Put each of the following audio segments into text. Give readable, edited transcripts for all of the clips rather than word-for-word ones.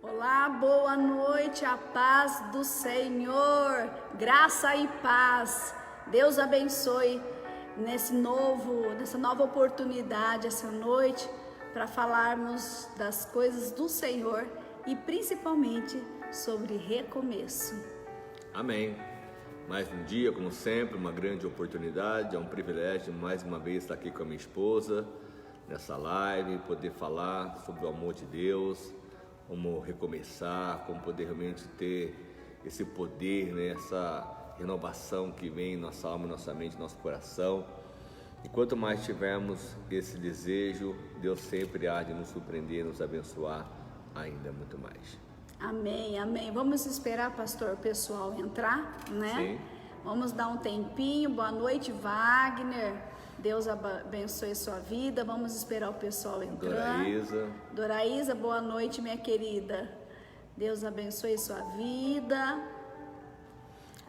Olá, boa noite, a paz do Senhor, graça e paz. Deus abençoe nessa nova oportunidade, essa noite, para falarmos das coisas do Senhor e principalmente sobre recomeço. Amém. Mais um dia, como sempre, uma grande oportunidade, é um privilégio mais uma vez estar aqui com a minha esposa nessa live, poder falar sobre o amor de Deus, como recomeçar, como poder realmente ter esse poder, né? Essa renovação que vem em nossa alma, nossa mente, nosso coração. E quanto mais tivermos esse desejo, Deus sempre há de nos surpreender, nos abençoar ainda muito mais. Amém, amém. Vamos esperar, pastor, o pessoal entrar, né? Sim. Vamos dar um tempinho. Boa noite, Wagner. Deus abençoe sua vida. Vamos esperar o pessoal entrar. Doraísa, boa noite, minha querida. Deus abençoe sua vida.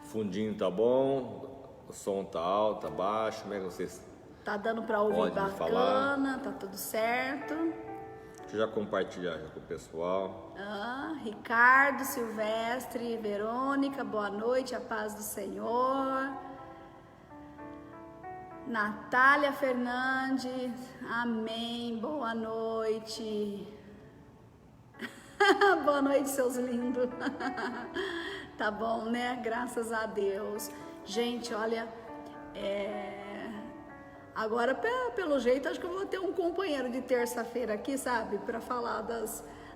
Fundinho tá bom? O som tá alto, tá baixo? Como é que vocês... Tá dando para ouvir bacana, falar? Tá tudo certo. Deixa eu já compartilhar já com o pessoal. Ricardo, Silvestre, Verônica, boa noite, a paz do Senhor. Natália Fernandes, amém, boa noite. Boa noite, seus lindos. Tá bom, né? Graças a Deus. Gente, olha, agora, pelo jeito, acho que eu vou ter um companheiro de terça-feira aqui, sabe? Para falar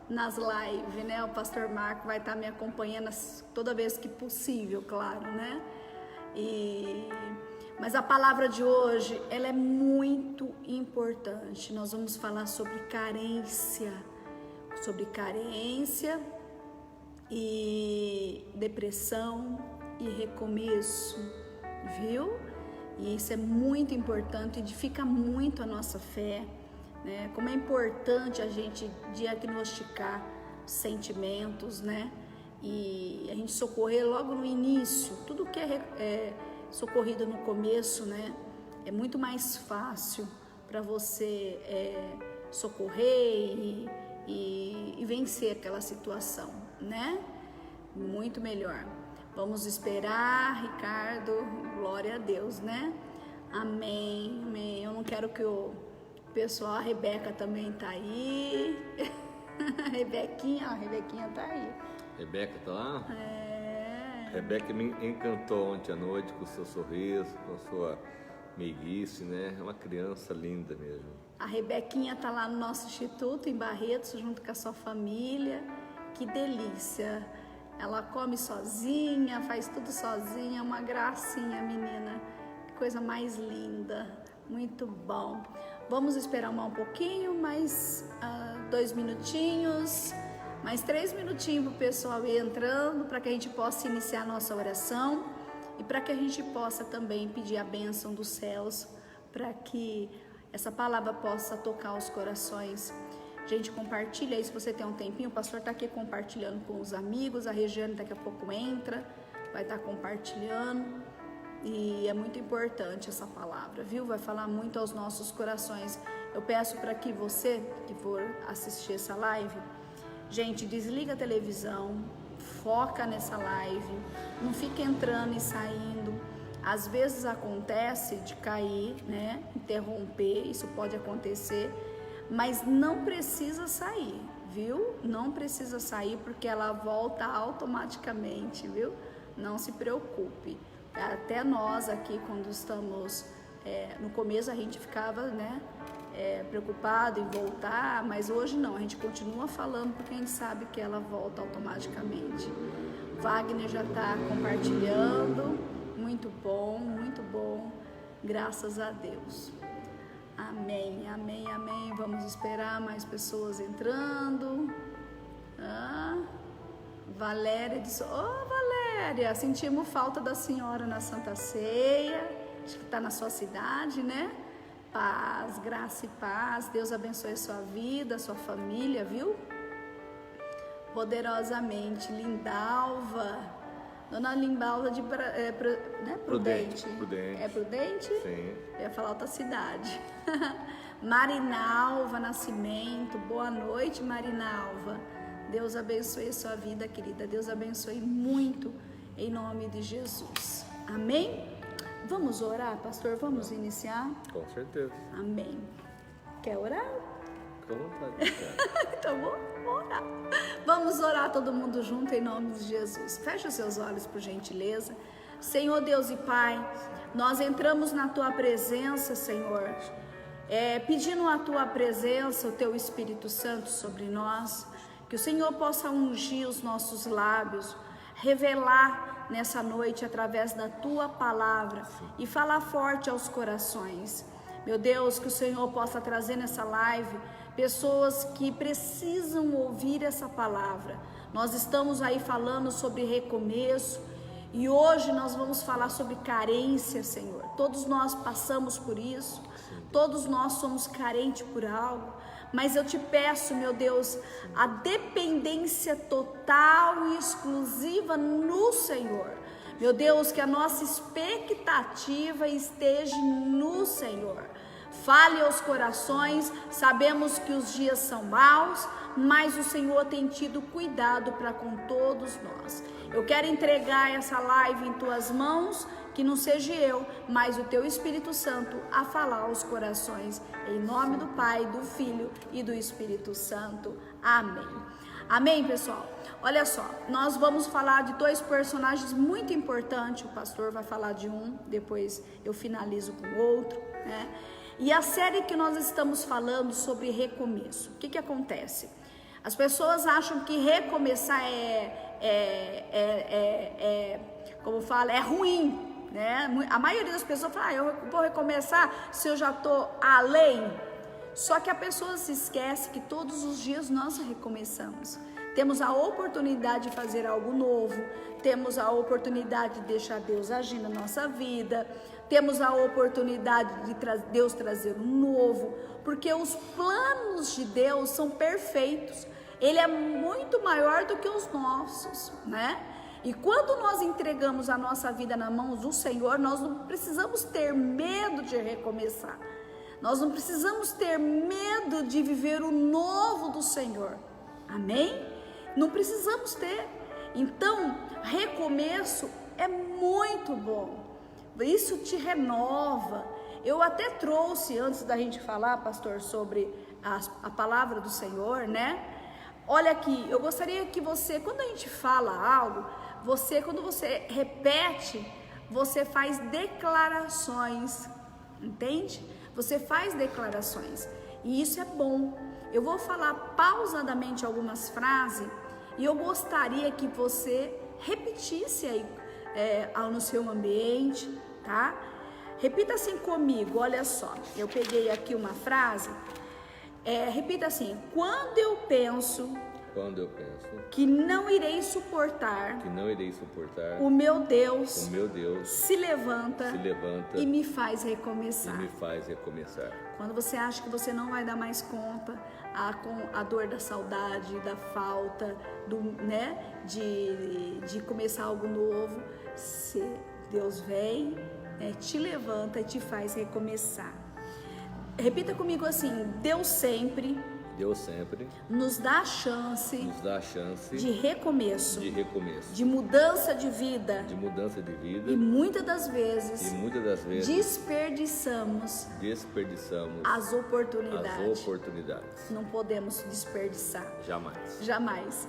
nas lives, né? O pastor Marco vai estar me acompanhando toda vez que possível, claro, né? Mas a palavra de hoje, ela é muito importante. Nós vamos falar sobre carência e depressão e recomeço, viu? E isso é muito importante, edifica muito a nossa fé, né? Como é importante a gente diagnosticar sentimentos, né? E a gente socorrer logo no início. Tudo que é socorrido no começo, né? É muito mais fácil para você socorrer e vencer aquela situação, né? Muito melhor. Vamos esperar, Ricardo, glória a Deus, né? Amém, amém. Eu não quero que o pessoal, a Rebeca também tá aí. A Rebequinha tá aí. Rebeca tá lá? Rebeca me encantou ontem à noite com o seu sorriso, com a sua meiguice, né? É uma criança linda mesmo. A Rebequinha tá lá no nosso instituto, em Barretos, junto com a sua família. Que delícia! Ela come sozinha, faz tudo sozinha, uma gracinha, menina. Que coisa mais linda, muito bom. Vamos esperar um pouquinho, mais 2 minutinhos, mais 3 minutinhos para o pessoal ir entrando, para que a gente possa iniciar a nossa oração e para que a gente possa também pedir a bênção dos céus, para que essa palavra possa tocar os corações. Gente, compartilha aí se você tem um tempinho. O pastor está aqui compartilhando com os amigos. A Regiane daqui a pouco entra, vai estar compartilhando. E é muito importante essa palavra, viu? Vai falar muito aos nossos corações. Eu peço para que você que for assistir essa live, gente, desliga a televisão, foca nessa live, não fica entrando e saindo. Às vezes acontece de cair, né? Interromper, isso pode acontecer. Mas não precisa sair, viu? Não precisa sair porque ela volta automaticamente, viu? Não se preocupe. Até nós aqui, quando estamos no começo, a gente ficava, né, preocupado em voltar, mas hoje não, a gente continua falando porque a gente sabe que ela volta automaticamente. Wagner já está compartilhando, muito bom, graças a Deus. Amém, amém, amém. Vamos esperar mais pessoas entrando. Valéria disse: Valéria, sentimos falta da senhora na Santa Ceia. Acho que está na sua cidade, né? Paz, graça e paz. Deus abençoe a sua vida, a sua família, viu? Poderosamente. Lindalva. Dona Limbalda de Prudente. É Prudente? Sim. Eu ia falar outra cidade. Marinalva Nascimento, boa noite, Marinalva. Deus abençoe a sua vida, querida. Deus abençoe muito, em nome de Jesus. Amém? Vamos orar, pastor? Vamos iniciar? Com certeza. Amém. Quer orar? Fica à vontade. Então vamos orar. Vamos orar todo mundo junto em nome de Jesus. Feche os seus olhos, por gentileza. Senhor Deus e Pai, nós entramos na Tua presença, Senhor, pedindo a Tua presença, o Teu Espírito Santo sobre nós, que o Senhor possa ungir os nossos lábios, revelar nessa noite através da Tua palavra e falar forte aos corações. Meu Deus, que o Senhor possa trazer nessa live pessoas que precisam ouvir essa palavra. Nós estamos aí falando sobre recomeço e hoje nós vamos falar sobre carência, Senhor. Todos nós passamos por isso, todos nós somos carentes por algo, mas eu te peço, meu Deus, a dependência total e exclusiva no Senhor. Meu Deus, que a nossa expectativa esteja no Senhor. Fale aos corações, sabemos que os dias são maus, mas o Senhor tem tido cuidado para com todos nós. Eu quero entregar essa live em Tuas mãos, que não seja eu, mas o Teu Espírito Santo a falar aos corações. Em nome do Pai, do Filho e do Espírito Santo. Amém. Amém, pessoal? Olha só, nós vamos falar de dois personagens muito importantes. O pastor vai falar de um, depois eu finalizo com o outro, né? E a série que nós estamos falando sobre recomeço. O que acontece? As pessoas acham que recomeçar como fala, é ruim, né? A maioria das pessoas fala, eu vou recomeçar se eu já estou além. Só que a pessoa se esquece que todos os dias nós recomeçamos. Temos a oportunidade de fazer algo novo, temos a oportunidade de deixar Deus agir na nossa vida, temos a oportunidade de Deus trazer um novo, porque os planos de Deus são perfeitos, Ele é muito maior do que os nossos, né? E quando nós entregamos a nossa vida nas mãos do Senhor, nós não precisamos ter medo de recomeçar, nós não precisamos ter medo de viver o novo do Senhor, amém? Não precisamos ter. Então, recomeço é muito bom. Isso te renova. Eu até trouxe, antes da gente falar, pastor, sobre a palavra do Senhor, né? Olha aqui, eu gostaria que você, quando a gente fala algo, quando você repete, você faz declarações, entende? Você faz declarações. E isso é bom. Eu vou falar pausadamente algumas frases e eu gostaria que você repetisse aí no seu ambiente, tá? Repita assim comigo, olha só. Eu peguei aqui uma frase, repita assim: quando eu penso que não irei suportar, o meu Deus se levanta e me faz recomeçar. Quando você acha que você não vai dar mais conta, com a dor da saudade, da falta, de começar algo novo, Deus vem, te levanta e te faz recomeçar. Repita comigo assim: Deus sempre nos dá a chance de recomeço, de mudança de vida, e muitas das vezes desperdiçamos as oportunidades. Não podemos desperdiçar. Jamais.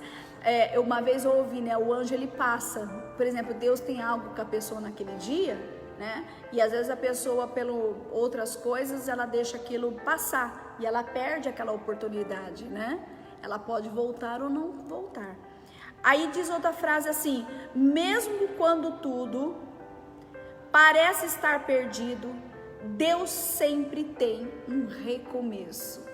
Uma vez eu ouvi, né? O anjo ele passa. Por exemplo, Deus tem algo com a pessoa naquele dia, né? E às vezes a pessoa, pelo outras coisas, ela deixa aquilo passar e ela perde aquela oportunidade, né? Ela pode voltar ou não voltar. Aí diz outra frase assim: mesmo quando tudo parece estar perdido, Deus sempre tem um recomeço.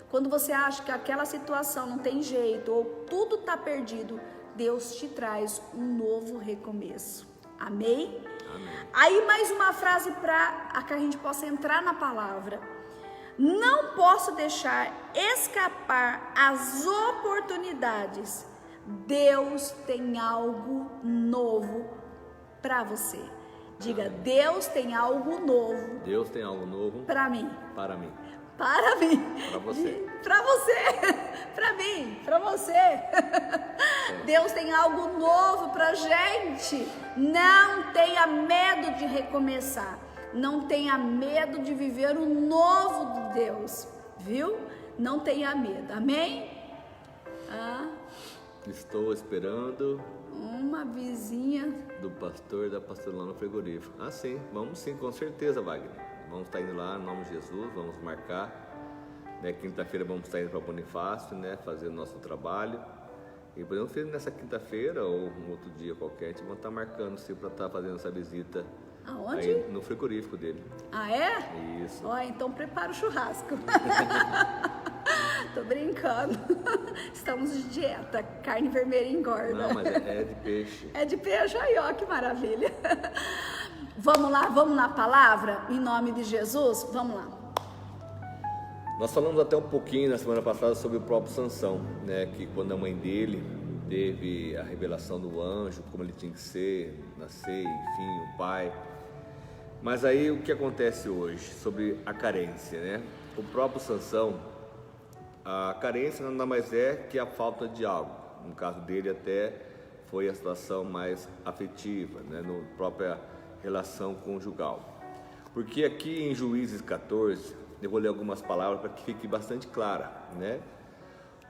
Quando você acha que aquela situação não tem jeito ou tudo está perdido, Deus te traz um novo recomeço. Amém? Amém. Aí mais uma frase para que a gente possa entrar na palavra. Não posso deixar escapar as oportunidades. Deus tem algo novo para você. Diga: Deus tem algo novo. Deus tem algo novo para mim. Para mim. Para mim. Para você. Para você. Para mim. Para você. Deus tem algo novo para gente. Não tenha medo de recomeçar. Não tenha medo de viver o novo de Deus. Viu? Não tenha medo. Amém? Estou esperando uma vizinha do pastor e da pastora lá no frigorífico. Sim, vamos sim, com certeza, Wagner. Vamos estar indo lá, em nome de Jesus, vamos marcar. Né, quinta-feira vamos estar indo para Bonifácio, né, fazer o nosso trabalho. E podemos fazer nessa quinta-feira ou um outro dia qualquer, a gente vai estar marcando sim para estar fazendo essa visita. Aonde? Aí, no frigorífico dele. É? Isso. Então prepara o churrasco. Tô brincando. Estamos de dieta. Carne vermelha engorda. Não, mas é de peixe. É de peixe, aí ó, que maravilha. Vamos lá, vamos na palavra? Em nome de Jesus? Vamos lá. Nós falamos até um pouquinho na semana passada sobre o próprio Sansão, né? Que quando a mãe dele teve a revelação do anjo, como ele tinha que ser, nascer, enfim, o pai. Mas aí o que acontece hoje sobre a carência, né? O próprio Sansão, a carência nada mais é que a falta de algo. No caso dele até foi a situação mais afetiva, né? Na própria relação conjugal. Porque aqui em Juízes 14, eu vou ler algumas palavras para que fique bastante clara, né?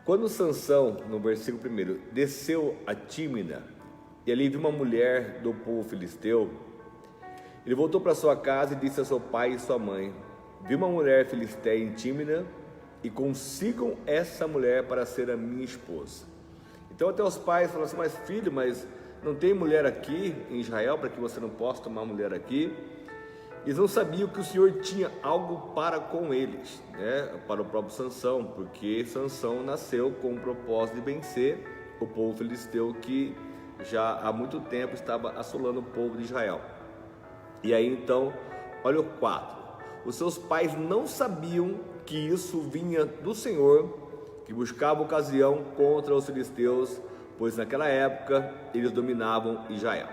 Quando Sansão, no versículo 1, desceu a Tímina e ali viu uma mulher do povo filisteu, ele voltou para sua casa e disse a seu pai e sua mãe: vi uma mulher filisteia em Tímina e consigam essa mulher para ser a minha esposa. Então até os pais falaram assim: mas filho, mas não tem mulher aqui em Israel para que você não possa tomar mulher aqui? Eles não sabiam que o Senhor tinha algo para com eles, né? Para o próprio Sansão, porque Sansão nasceu com o propósito de vencer o povo filisteu que já há muito tempo estava assolando o povo de Israel. E aí então, olha o 4, os seus pais não sabiam que isso vinha do Senhor, que buscava ocasião contra os filisteus, pois naquela época eles dominavam Israel.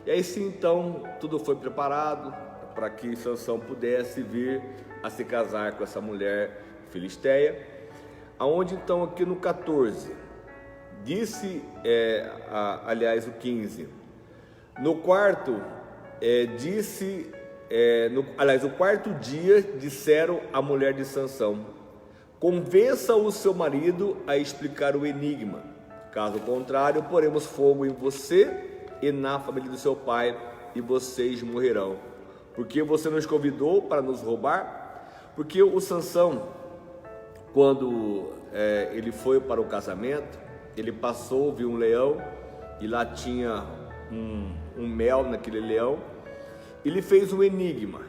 E aí sim, então, tudo foi preparado para que Sansão pudesse vir a se casar com essa mulher filisteia, aonde então aqui no 14, disse, aliás o 15, no quarto, o quarto dia disseram à mulher de Sansão: convença o seu marido a explicar o enigma, caso contrário poremos fogo em você e na família do seu pai e vocês morrerão, porque você nos convidou para nos roubar. Porque o Sansão, quando ele foi para o casamento, ele passou, viu um leão e lá tinha um mel naquele leão. Ele fez um enigma,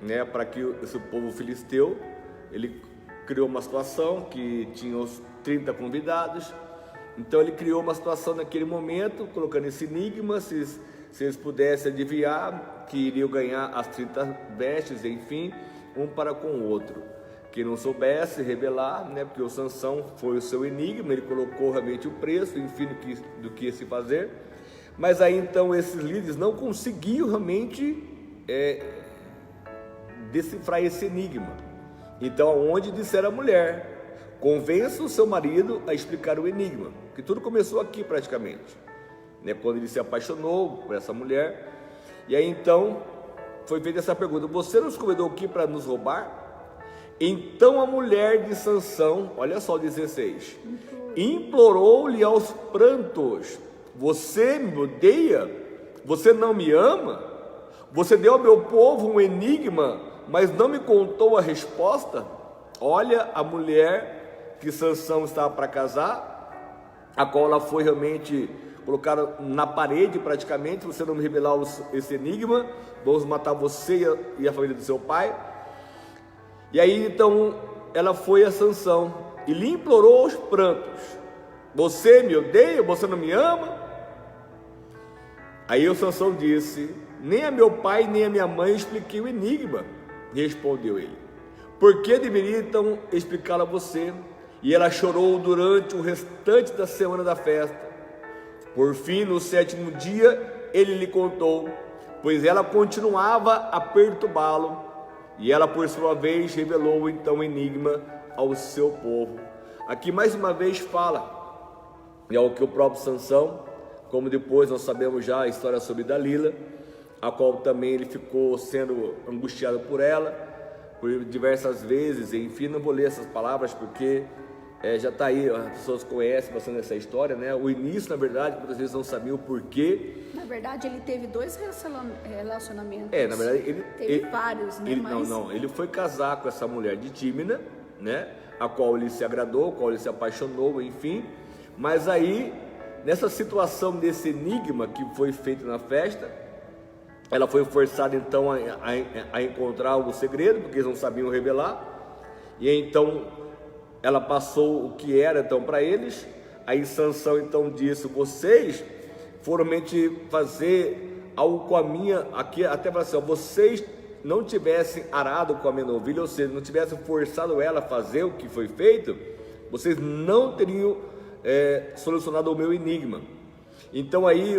né, para que esse povo filisteu, ele criou uma situação que tinha os 30 convidados, então ele criou uma situação naquele momento, colocando esse enigma, se eles pudessem adivinhar, que iriam ganhar as 30 vestes, enfim, um para com o outro. Quem não soubesse revelar, né, porque o Sansão foi o seu enigma, ele colocou realmente o preço, enfim, do que ia se fazer. Mas aí então esses líderes não conseguiam realmente decifrar esse enigma. Então onde disseram a mulher: convença o seu marido a explicar o enigma, que tudo começou aqui praticamente, né, quando ele se apaixonou por essa mulher. E aí então foi feita essa pergunta: você nos convidou aqui para nos roubar? Então a mulher de Sansão, olha só o 16, implorou-lhe aos prantos: você me odeia? Você não me ama? Você deu ao meu povo um enigma, mas não me contou a resposta? Olha a mulher que Sansão estava para casar, a qual ela foi realmente colocada na parede praticamente: se você não me revelar esse enigma, vamos matar você e a família do seu pai. E aí então ela foi a Sansão e lhe implorou aos prantos: você me odeia? Você não me ama? Aí o Sansão disse: nem a meu pai nem a minha mãe expliquei o enigma. Respondeu ele: por que deveria então explicá-lo a você? E ela chorou durante o restante da semana da festa. Por fim, no 7º dia, ele lhe contou, pois ela continuava a perturbá-lo. E ela, por sua vez, revelou então o enigma ao seu povo. Aqui mais uma vez fala, é o que o próprio Sansão, como depois nós sabemos já a história sobre Dalila, a qual também ele ficou sendo angustiado por ela, por diversas vezes. Enfim, não vou ler essas palavras porque já está aí, as pessoas conhecem bastante essa história, né? O início, na verdade, muitas vezes não sabiam o porquê. Na verdade, ele teve 2 relacionamentos. Na verdade, ele teve vários, né? Ele foi casar com essa mulher de Tímina, né? A qual ele se agradou, a qual ele se apaixonou, enfim. Mas aí, nessa situação desse enigma que foi feito na festa, ela foi forçada então a encontrar o segredo, porque eles não sabiam revelar. E então ela passou o que era então para eles. Aí Sansão então disse: vocês foram mente fazer algo com a minha, aqui até para assim, vocês não tivessem arado com a minha novilha, ou seja, não tivessem forçado ela a fazer o que foi feito, vocês não teriam solucionado o meu enigma. Então aí,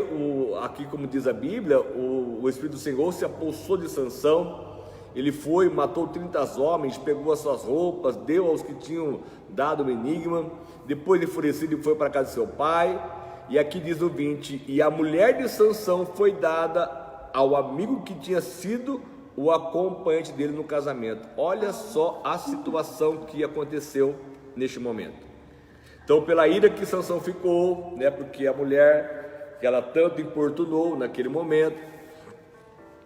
aqui como diz a Bíblia, o Espírito do Senhor se apossou de Sansão. Ele foi, matou 30 homens, pegou as suas roupas, deu aos que tinham dado o enigma. Depois, enfurecido, ele foi para a casa de seu pai. E aqui diz o 20: e a mulher de Sansão foi dada ao amigo que tinha sido o acompanhante dele no casamento. Olha só a situação que aconteceu neste momento. Então, pela ira que Sansão ficou, né, porque a mulher que ela tanto importunou naquele momento,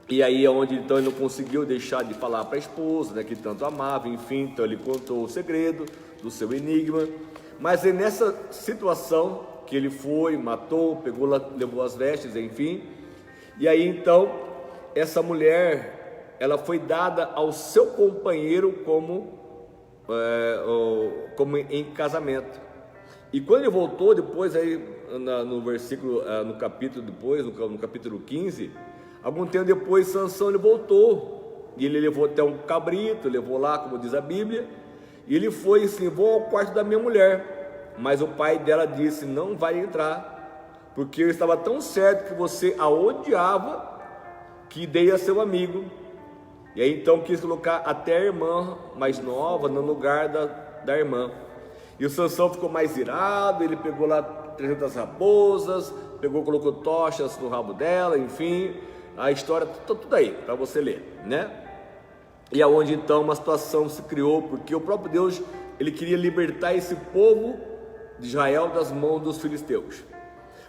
e aí é onde então ele não conseguiu deixar de falar para a esposa, né, que tanto amava, enfim, então ele contou o segredo do seu enigma. Mas é nessa situação que ele foi, matou, pegou, levou as vestes, enfim, e aí então essa mulher, ela foi dada ao seu companheiro como em casamento. E quando ele voltou depois, aí no versículo, no capítulo depois, no capítulo 15, algum tempo depois, Sansão ele voltou, e ele levou até um cabrito, levou lá, como diz a Bíblia, e ele foi assim: vou ao quarto da minha mulher. Mas o pai dela disse: não vai entrar, porque eu estava tão certo que você a odiava, que dei a seu amigo. E aí então quis colocar até a irmã mais nova no lugar da irmã. E o Sansão ficou mais irado, ele pegou lá 300 raposas, colocou tochas no rabo dela, enfim, a história tá tudo aí para você ler, né? E aonde então uma situação se criou, porque o próprio Deus, ele queria libertar esse povo de Israel das mãos dos filisteus.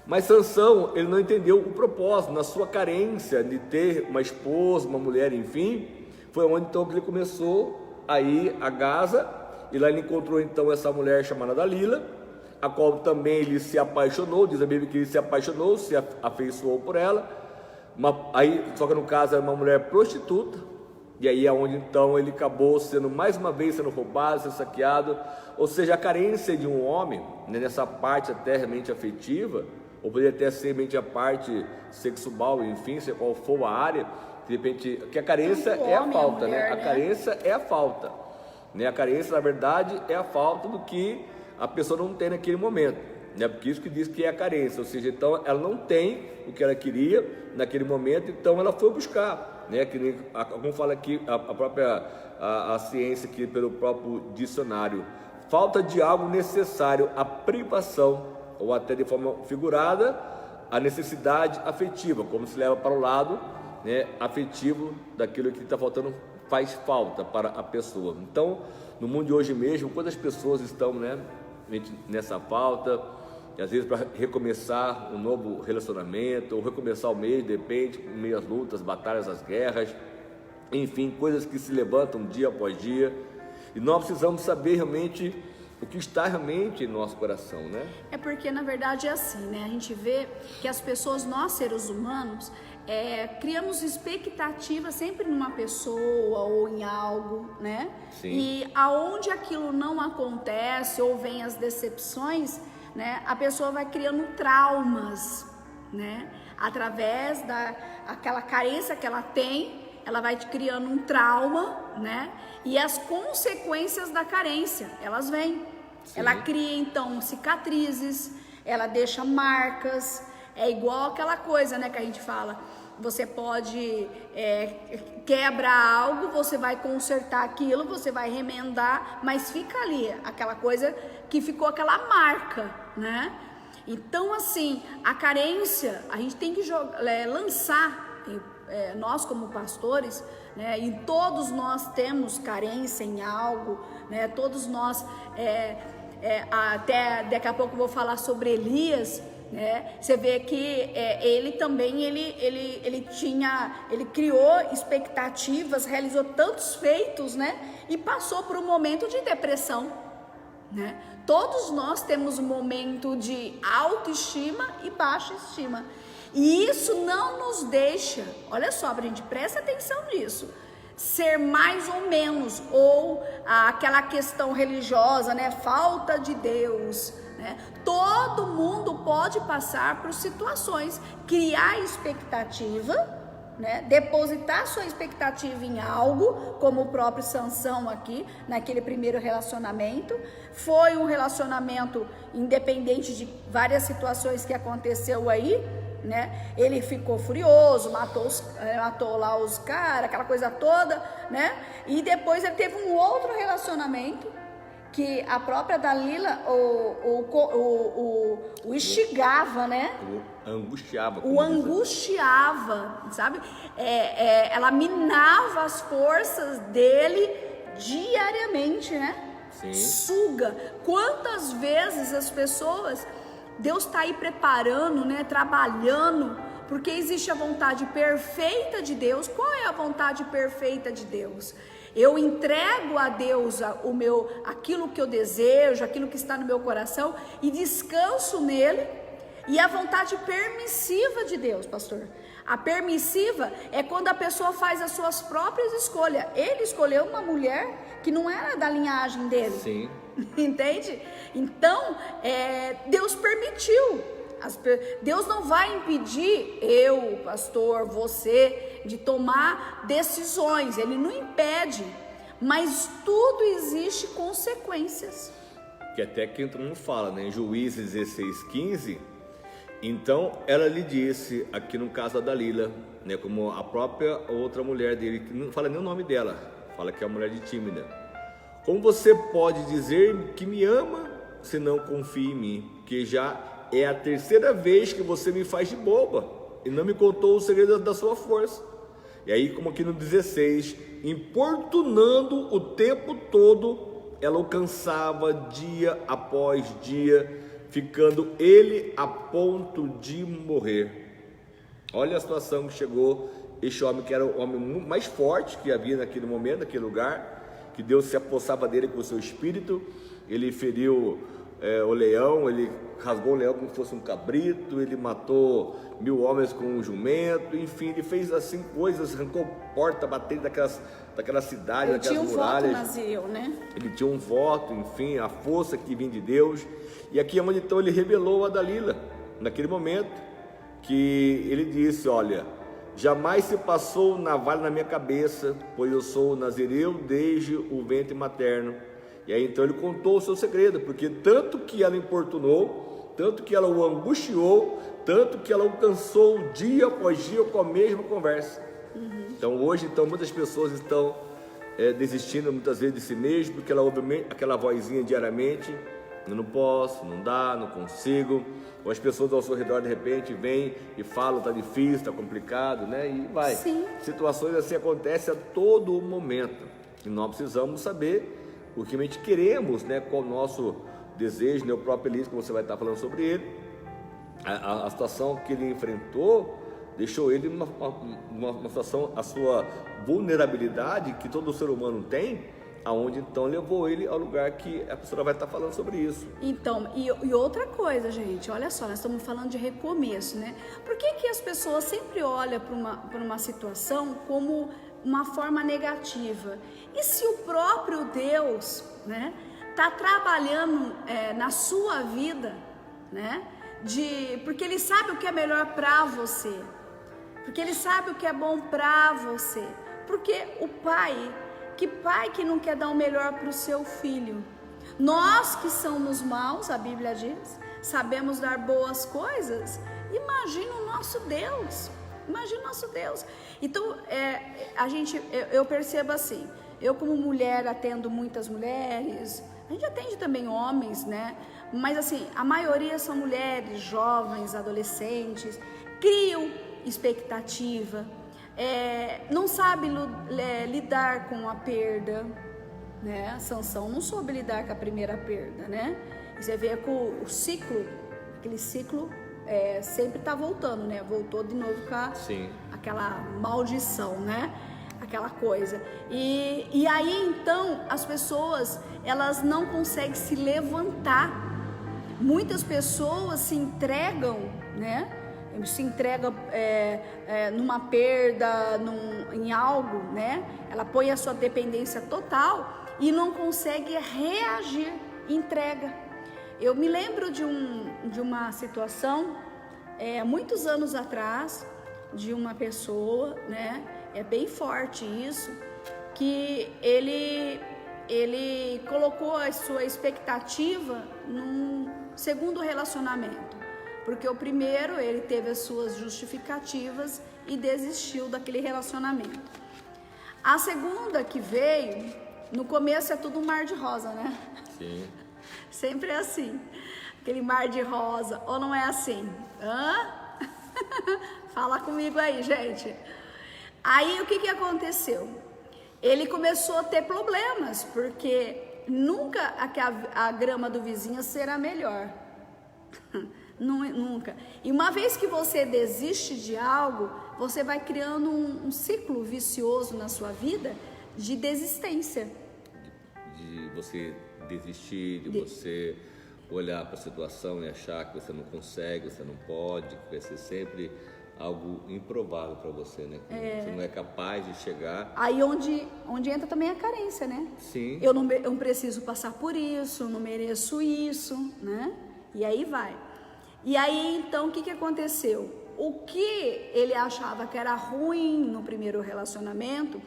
Mas Sansão, ele não entendeu o propósito, na sua carência de ter uma esposa, uma mulher, enfim, foi onde então que ele começou a ir a Gaza. E lá ele encontrou então essa mulher chamada Dalila, a qual também ele se apaixonou. Diz a Bíblia que ele se apaixonou, se afeiçoou por ela. Aí, só que no caso era uma mulher prostituta. E aí é onde então ele acabou sendo mais uma vez sendo roubado, sendo saqueado. Ou seja, a carência de um homem, né, nessa parte até realmente afetiva, ou poderia até ser realmente a parte sexual, enfim, seja qual for a área, de repente, que a carência é a falta, né? A carência é a falta. A carência, na verdade, é a falta do que a pessoa não tem naquele momento, né? Porque isso que diz que é a carência, ou seja, então ela não tem o que ela queria naquele momento, então ela foi buscar, né? Como fala aqui a própria a ciência, aqui pelo próprio dicionário, falta de algo necessário, a privação, ou até de forma figurada, a necessidade afetiva, como se leva para o lado, né, afetivo daquilo que está faltando, faz falta para a pessoa. Então, no mundo de hoje mesmo, quantas pessoas estão, né, nessa falta, e às vezes para recomeçar um novo relacionamento, ou recomeçar o mês, de repente, com meio às lutas, batalhas, as guerras, enfim, coisas que se levantam dia após dia, e nós precisamos saber realmente o que está realmente em nosso coração, né? É porque, na verdade, é assim, né? A gente vê que as pessoas, nós seres humanos, criamos expectativa sempre numa pessoa ou em algo, né? Sim. E aonde aquilo não acontece ou vem as decepções, né? A pessoa vai criando traumas, né? Através aquela carência que ela tem, ela vai criando um trauma, né? E as consequências da carência, elas vêm. Sim. Ela cria, então, cicatrizes, ela deixa marcas. É igual aquela coisa, né, que a gente fala você pode quebra algo, você vai consertar aquilo, você vai remendar, mas fica ali aquela coisa que ficou aquela marca, né? Então, assim, a carência, a gente tem que lançar, nós como pastores, né, e todos nós temos carência em algo, né, todos nós, até daqui a pouco eu vou falar sobre Elias, né, você vê que ele também, ele criou expectativas, realizou tantos feitos, né, e passou por um momento de depressão, né? Todos nós temos um momento de autoestima e baixa estima, e isso não nos deixa, olha só, a gente presta atenção nisso, ser mais ou menos, ou aquela questão religiosa, né, falta de Deus, né? Todo mundo pode passar por situações, criar expectativa, né? Depositar sua expectativa em algo, como o próprio Sansão aqui, naquele primeiro relacionamento. Foi um relacionamento independente de várias situações que aconteceu aí, né? Ele ficou furioso, matou lá os caras, aquela coisa toda, né? E depois ele teve um outro relacionamento que a própria Dalila o instigava, né? O angustiava, sabe? Ela minava as forças dele diariamente, né? Sim. Suga. Quantas vezes as pessoas, Deus está aí preparando, né? Trabalhando, porque existe a vontade perfeita de Deus. Qual é a vontade perfeita de Deus? Eu entrego a Deus aquilo que eu desejo, aquilo que está no meu coração, e descanso nele. E a vontade permissiva de Deus, pastor, a permissiva é quando a pessoa faz as suas próprias escolhas. Ele escolheu uma mulher que não era da linhagem dele. Sim. Entende? Então, Deus permitiu. Deus não vai impedir eu, pastor, você, de tomar decisões. Ele não impede, mas tudo existe consequências. Que até que todo mundo fala, né? Em Juízes 16:15, então ela lhe disse, aqui no caso da Dalila, né? Como a própria outra mulher dele, que não fala nem o nome dela, fala que é uma mulher de tímida. Como você pode dizer que me ama se não confia em mim? Que já é a terceira vez que você me faz de boba e não me contou o segredo da sua força. E aí, como aqui no 16, importunando o tempo todo, ela o cansava dia após dia, ficando ele a ponto de morrer. Olha a situação que chegou este homem, que era o homem mais forte que havia naquele momento, naquele lugar, que Deus se apossava dele com o seu espírito. Ele feriu o leão, ele rasgou o leão como se fosse um cabrito, ele matou 1000 homens com um jumento, enfim, ele fez assim coisas, arrancou porta, batendo daquela cidade, daquelas muralhas. Ele tinha um voto nazireu, né? Ele tinha um voto, enfim, a força que vinha de Deus. E aqui é onde então ele rebelou a Dalila, naquele momento, que ele disse, olha, jamais se passou navalha na minha cabeça, pois eu sou nazireu desde o ventre materno. E aí então ele contou o seu segredo, porque tanto que ela importunou, tanto que ela o angustiou, tanto que ela o cansou dia após dia com a mesma conversa. Então hoje muitas pessoas estão desistindo muitas vezes de si mesmo, porque ela ouve aquela vozinha diariamente, eu não posso, não dá, não consigo. Ou as pessoas ao seu redor de repente vêm e falam, está difícil, está complicado, né? E vai. Sim. Situações assim acontecem a todo momento, e nós precisamos saber o que a gente queremos, né? Qual o nosso desejo, né? O próprio Elias, que você vai estar falando sobre ele, a situação que ele enfrentou deixou ele numa situação, a sua vulnerabilidade que todo ser humano tem, aonde então levou ele ao lugar que a pessoa vai estar falando sobre isso. Então, e outra coisa, gente, olha só, nós estamos falando de recomeço, né? Por que as pessoas sempre olham para uma situação como uma forma negativa? E se o próprio Deus, né, está trabalhando na sua vida, né? Porque Ele sabe o que é melhor para você, porque Ele sabe o que é bom para você, porque o pai que não quer dar o melhor para o seu filho? Nós que somos maus, a Bíblia diz, sabemos dar boas coisas. Imagina o nosso Deus. Imagina o nosso Deus. Então, eu percebo assim, eu como mulher atendo muitas mulheres, a gente atende também homens, né? Mas assim, a maioria são mulheres, jovens, adolescentes, criam expectativa, não sabe lidar com a perda, né? Sansão não soube lidar com a primeira perda, né? E você vê que o ciclo, aquele ciclo sempre tá voltando, né? Voltou de novo com aquela maldição, né? Aquela coisa. E aí então as pessoas, elas não conseguem se levantar. Muitas pessoas se entregam, né? Se entrega numa perda, em algo, né? Ela põe a sua dependência total e não consegue reagir, entrega. Eu me lembro de uma situação, muitos anos atrás, de uma pessoa, né? É bem forte isso, que ele colocou a sua expectativa num segundo relacionamento, porque o primeiro ele teve as suas justificativas e desistiu daquele relacionamento. A segunda que veio, no começo é tudo um mar de rosa, né? Sim. Sempre é assim, aquele mar de rosa, ou não é assim? Fala comigo aí, gente. Aí o que aconteceu? Ele começou a ter problemas, porque nunca a grama do vizinho será melhor. Nunca. E uma vez que você desiste de algo, você vai criando um ciclo vicioso na sua vida de desistência. De você desistir, de você olhar para a situação e achar que você não consegue, você não pode, que vai ser sempre algo improvável para você, né? Que você não é capaz de chegar. Aí onde entra também a carência, né? Sim. Eu não preciso passar por isso, não mereço isso, né? E aí vai. E aí então o que aconteceu? O que ele achava que era ruim no primeiro relacionamento,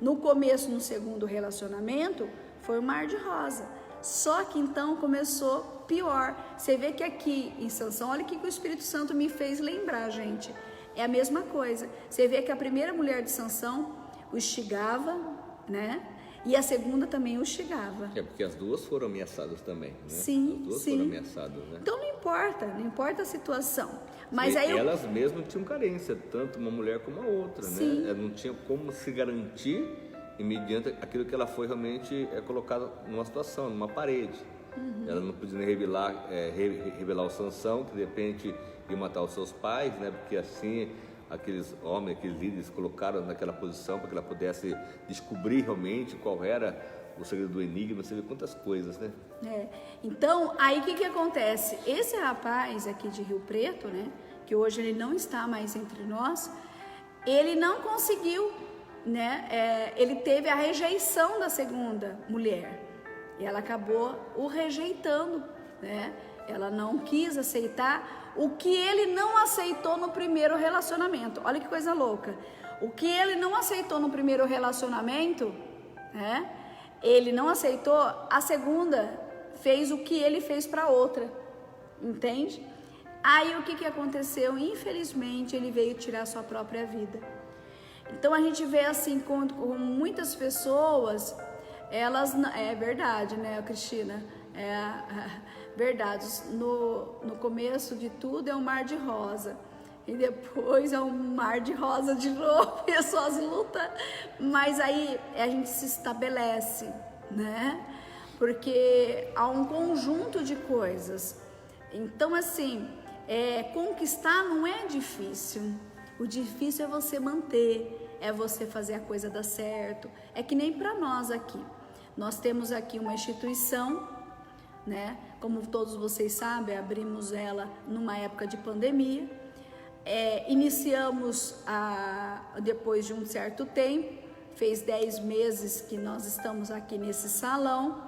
no começo, no segundo relacionamento, foi um mar de rosa. Só que então começou pior. Você vê que aqui em Sansão, olha o que o Espírito Santo me fez lembrar, gente. É a mesma coisa. Você vê que a primeira mulher de Sansão o instigava, né? E a segunda também o instigava. Porque as duas foram ameaçadas também, né? Sim, as duas sim. foram ameaçadas, né? Então não importa a situação. Mas aí elas mesmas tinham carência, tanto uma mulher como a outra, sim. né? Ela não tinha como se garantir e mediante aquilo que ela foi realmente colocada numa situação, numa parede. Ela não podia nem revelar o Sansão, que de repente ia matar os seus pais, né? Porque assim aqueles homens, aqueles líderes colocaram naquela posição para que ela pudesse descobrir realmente qual era o segredo do enigma, você vê quantas coisas, né? Então, aí o que acontece? Esse rapaz aqui de Rio Preto, né? Que hoje ele não está mais entre nós, ele não conseguiu, né? Ele teve a rejeição da segunda mulher. E ela acabou o rejeitando, né? Ela não quis aceitar o que ele não aceitou no primeiro relacionamento. Olha que coisa louca. O que ele não aceitou no primeiro relacionamento, né? Ele não aceitou, a segunda fez o que ele fez para outra. Entende? Aí o que aconteceu? Infelizmente ele veio tirar sua própria vida. Então a gente vê assim com muitas pessoas, elas, é verdade, né, Cristina? Verdade, no começo de tudo é um mar de rosa e depois é um mar de rosa de novo, pessoas lutam, mas aí a gente se estabelece, né? Porque há um conjunto de coisas. Então assim, conquistar não é difícil, o difícil é você manter, é você fazer a coisa dar certo. É que nem para nós aqui, nós temos aqui uma instituição, né? Como todos vocês sabem, abrimos ela numa época de pandemia, iniciamos depois de um certo tempo, fez 10 meses que nós estamos aqui nesse salão.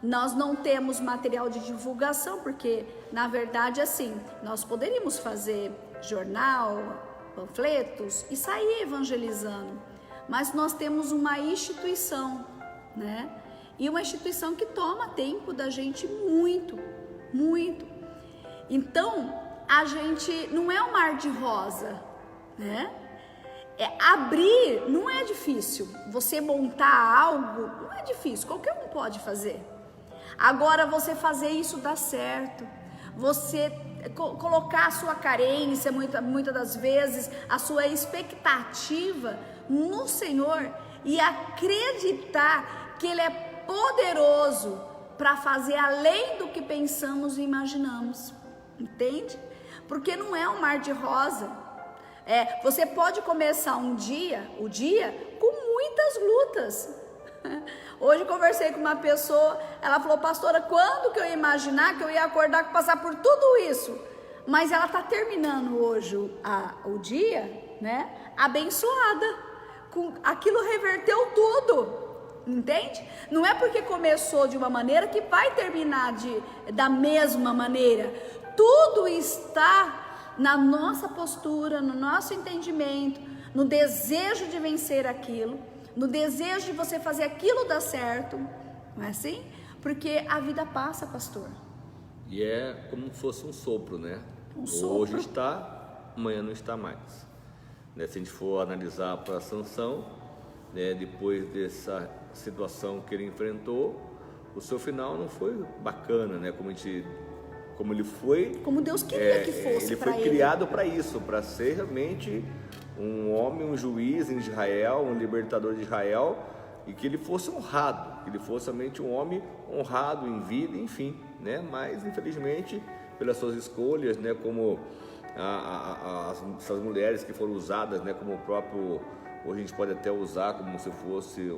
Nós não temos material de divulgação, porque na verdade assim, nós poderíamos fazer jornal, panfletos e sair evangelizando, mas nós temos uma instituição, né? E uma instituição que toma tempo da gente muito, muito. Então, a gente não é um mar de rosa, né? Abrir não é difícil, você montar algo não é difícil, qualquer um pode fazer. Agora você fazer isso dar certo, você colocar a sua carência, muitas das vezes, a sua expectativa no Senhor e acreditar que Ele é poderoso para fazer além do que pensamos e imaginamos, entende? Porque não é um mar de rosa. Você pode começar o dia com muitas lutas. Hoje conversei com uma pessoa, ela falou: pastora, quando que eu ia imaginar que eu ia acordar com passar por tudo isso? Mas ela está terminando hoje o dia, né, abençoada, aquilo reverteu tudo, entende? Não é porque começou de uma maneira que vai terminar da mesma maneira. Tudo está na nossa postura, no nosso entendimento, no desejo de vencer aquilo, no desejo de você fazer aquilo dar certo, não é assim? Porque a vida passa, pastor. E é como se fosse um sopro, né? Hoje está, amanhã não está mais. Né? Se a gente for analisar para Sansão, né, depois dessa situação que ele enfrentou, o seu final não foi bacana, né? Como Deus queria que fosse. Ele foi criado para isso, para ser realmente um homem, um juiz em Israel, um libertador de Israel, e que ele fosse honrado, que ele fosse realmente um homem honrado em vida, enfim, né? Mas infelizmente, pelas suas escolhas, né, como essas mulheres que foram usadas, né, como o próprio, hoje a gente pode até usar como se fosse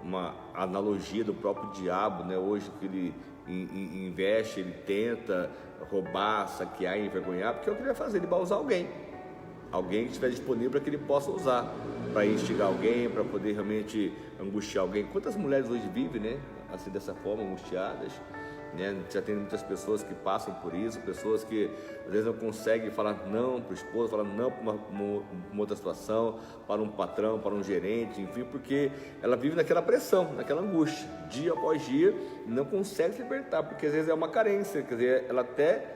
uma analogia do próprio diabo, né? Hoje que ele investe, ele tenta roubar, saquear, envergonhar, porque é o que ele vai fazer, ele vai usar alguém que estiver disponível para que ele possa usar, para instigar alguém, para poder realmente angustiar alguém. Quantas mulheres hoje vivem, né, assim, dessa forma, angustiadas, né? Já tem muitas pessoas que passam por isso, pessoas que às vezes não conseguem falar não para o esposo, falar não para uma outra situação, para um patrão, para um gerente, enfim, porque ela vive naquela pressão, naquela angústia, dia após dia, e não consegue se libertar, porque às vezes é uma carência, quer dizer, ela até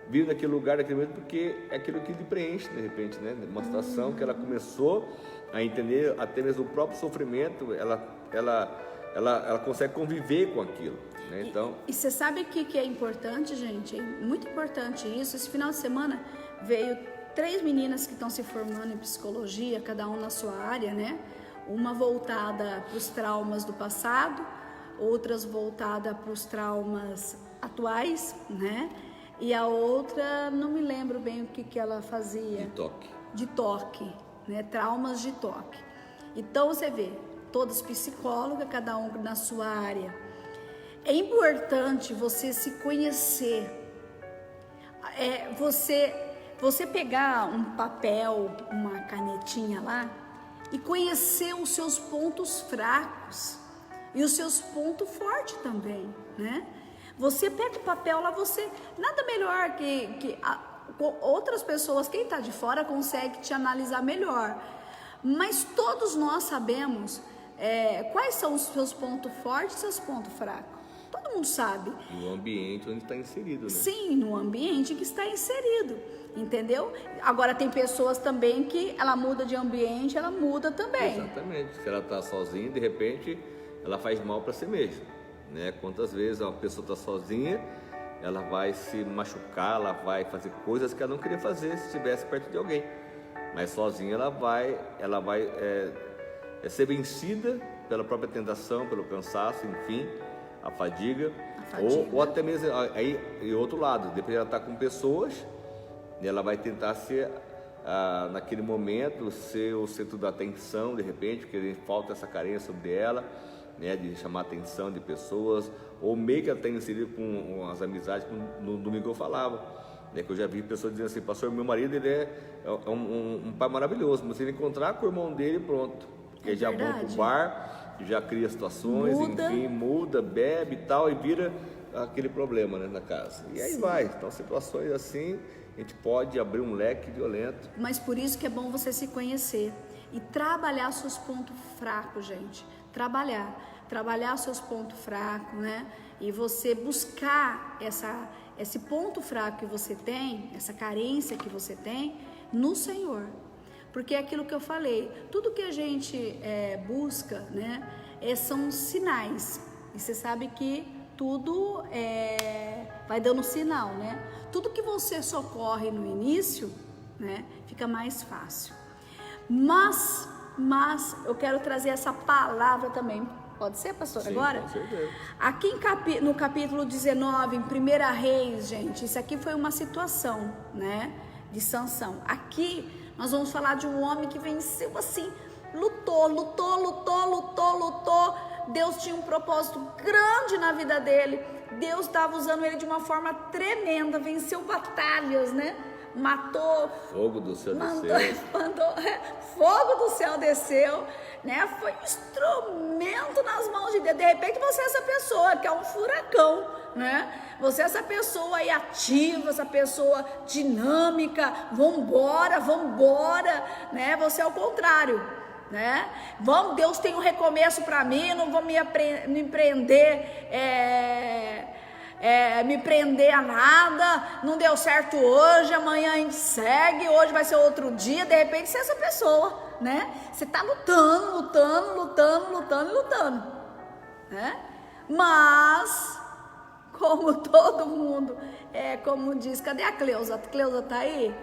vive naquele lugar, naquele momento, porque é aquilo que lhe preenche, de repente, né? Uma situação que ela começou a entender, até mesmo o próprio sofrimento, ela consegue conviver com aquilo, né? Então... E você sabe o que é importante, gente? É muito importante isso. Esse final de semana veio 3 meninas que estão se formando em psicologia, cada uma na sua área, né? Uma voltada para os traumas do passado, outras voltada para os traumas atuais, né? E a outra, não me lembro bem o que ela fazia. De toque, né? Traumas de toque. Então você vê, todas psicólogas, cada um na sua área. É importante você se conhecer. Você pegar um papel, uma canetinha lá e conhecer os seus pontos fracos e os seus pontos fortes também, né? Você pega o papel lá, nada melhor que outras pessoas, quem está de fora consegue te analisar melhor, mas todos nós sabemos quais são os seus pontos fortes e seus pontos fracos. Todo mundo sabe. No ambiente onde está inserido, né? Sim, no ambiente que está inserido, entendeu? Agora tem pessoas também que ela muda de ambiente, ela muda também. Exatamente. Se ela está sozinha, de repente, ela faz mal para si mesma, né? Quantas vezes uma pessoa está sozinha, ela vai se machucar, ela vai fazer coisas que ela não queria fazer se estivesse perto de alguém. Mas sozinha ela vai ser vencida pela própria tentação, pelo cansaço, enfim, a fadiga. Ou até mesmo aí, e outro lado, depois ela está com pessoas, e ela vai tentar ser naquele momento ser o centro da atenção, de repente, porque falta essa carência sobre ela, né, de chamar a atenção de pessoas, ou meio que ela está inserida com as amizades, como no domingo eu falava, né, que eu já vi pessoas dizendo assim: pastor, meu marido ele é um pai maravilhoso, mas se ele encontrar com o irmão dele, pronto, porque já vão pro bar, já cria situações, enfim, muda, bebe e tal, e vira aquele problema, né, na casa. E aí vai, então situações assim, a gente pode abrir um leque violento. Mas por isso que é bom você se conhecer e trabalhar seus pontos fracos, gente. Trabalhar seus pontos fracos, né? E você buscar esse ponto fraco que você tem, essa carência que você tem no Senhor. Porque é aquilo que eu falei, tudo que a gente busca, né, são sinais. E você sabe que tudo vai dando sinal, né? Tudo que você socorre no início, né, fica mais fácil. Mas eu quero trazer essa palavra também. Pode ser, pastor? Sim, agora? Com certeza. Aqui no capítulo 19, em 1 Reis, gente, isso aqui foi uma situação, né, de Sansão. Aqui nós vamos falar de um homem que venceu assim, lutou. Deus tinha um propósito grande na vida dele. Deus estava usando ele de uma forma tremenda, venceu batalhas, né? Matou. Fogo do céu desceu. Fogo do céu desceu, né? Foi instrumento nas mãos de Deus. De repente você é essa pessoa que é um furacão, né? Você é essa pessoa aí ativa, essa pessoa dinâmica, vambora, né? Você é o contrário, né? Deus tem um recomeço para mim, não vou me prender a nada, não deu certo hoje, amanhã a gente segue, hoje vai ser outro dia. De repente você é essa pessoa, né? Você tá lutando, né? Mas como todo mundo, como diz, cadê a Cleusa? A Cleusa tá aí?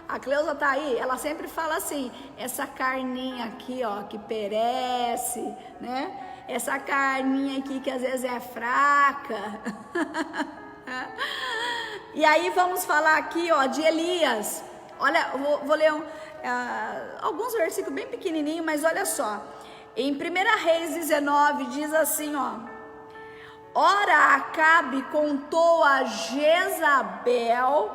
A Cleusa tá aí, ela sempre fala assim, essa carninha aqui, ó, que perece, né? Essa carninha aqui que às vezes é fraca. E aí vamos falar aqui, ó, de Elias. Olha, vou ler alguns versículos bem pequenininhos, mas olha só. Em 1 Reis 19 diz assim, ó: ora, Acabe contou a Jezabel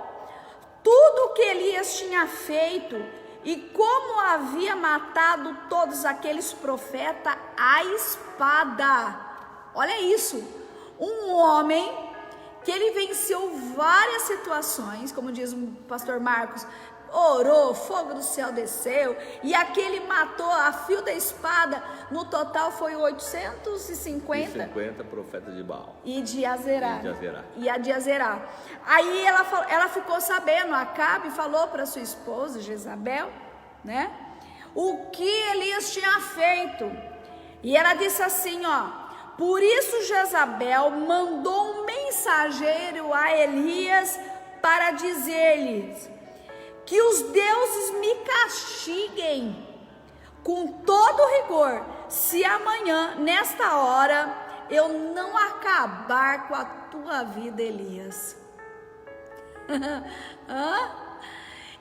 tudo que Elias tinha feito e como havia matado todos aqueles profetas à espada. Olha isso, um homem que ele venceu várias situações, como diz o pastor Marcos, orou, fogo do céu desceu, e aquele matou a fio da espada. No total foi 850 profetas de Baal e de Azerá. Aí ela ficou sabendo, Acabe falou para sua esposa Jezabel, né, o que Elias tinha feito, e ela disse assim, ó: por isso Jezabel mandou um mensageiro a Elias para dizer-lhes que os deuses me castiguem com todo rigor, se amanhã, nesta hora, eu não acabar com a tua vida, Elias.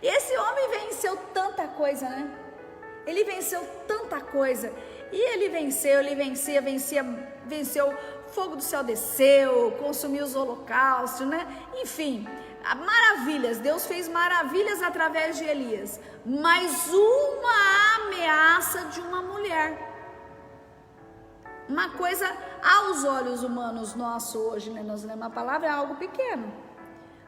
Esse homem venceu tanta coisa, né? Ele venceu tanta coisa. E ele venceu, fogo do céu desceu, consumiu os holocaustos, né? Enfim, maravilhas, Deus fez maravilhas através de Elias, mas uma ameaça de uma mulher, uma coisa aos olhos humanos nossos hoje, né? Nós lemos a palavra, é algo pequeno,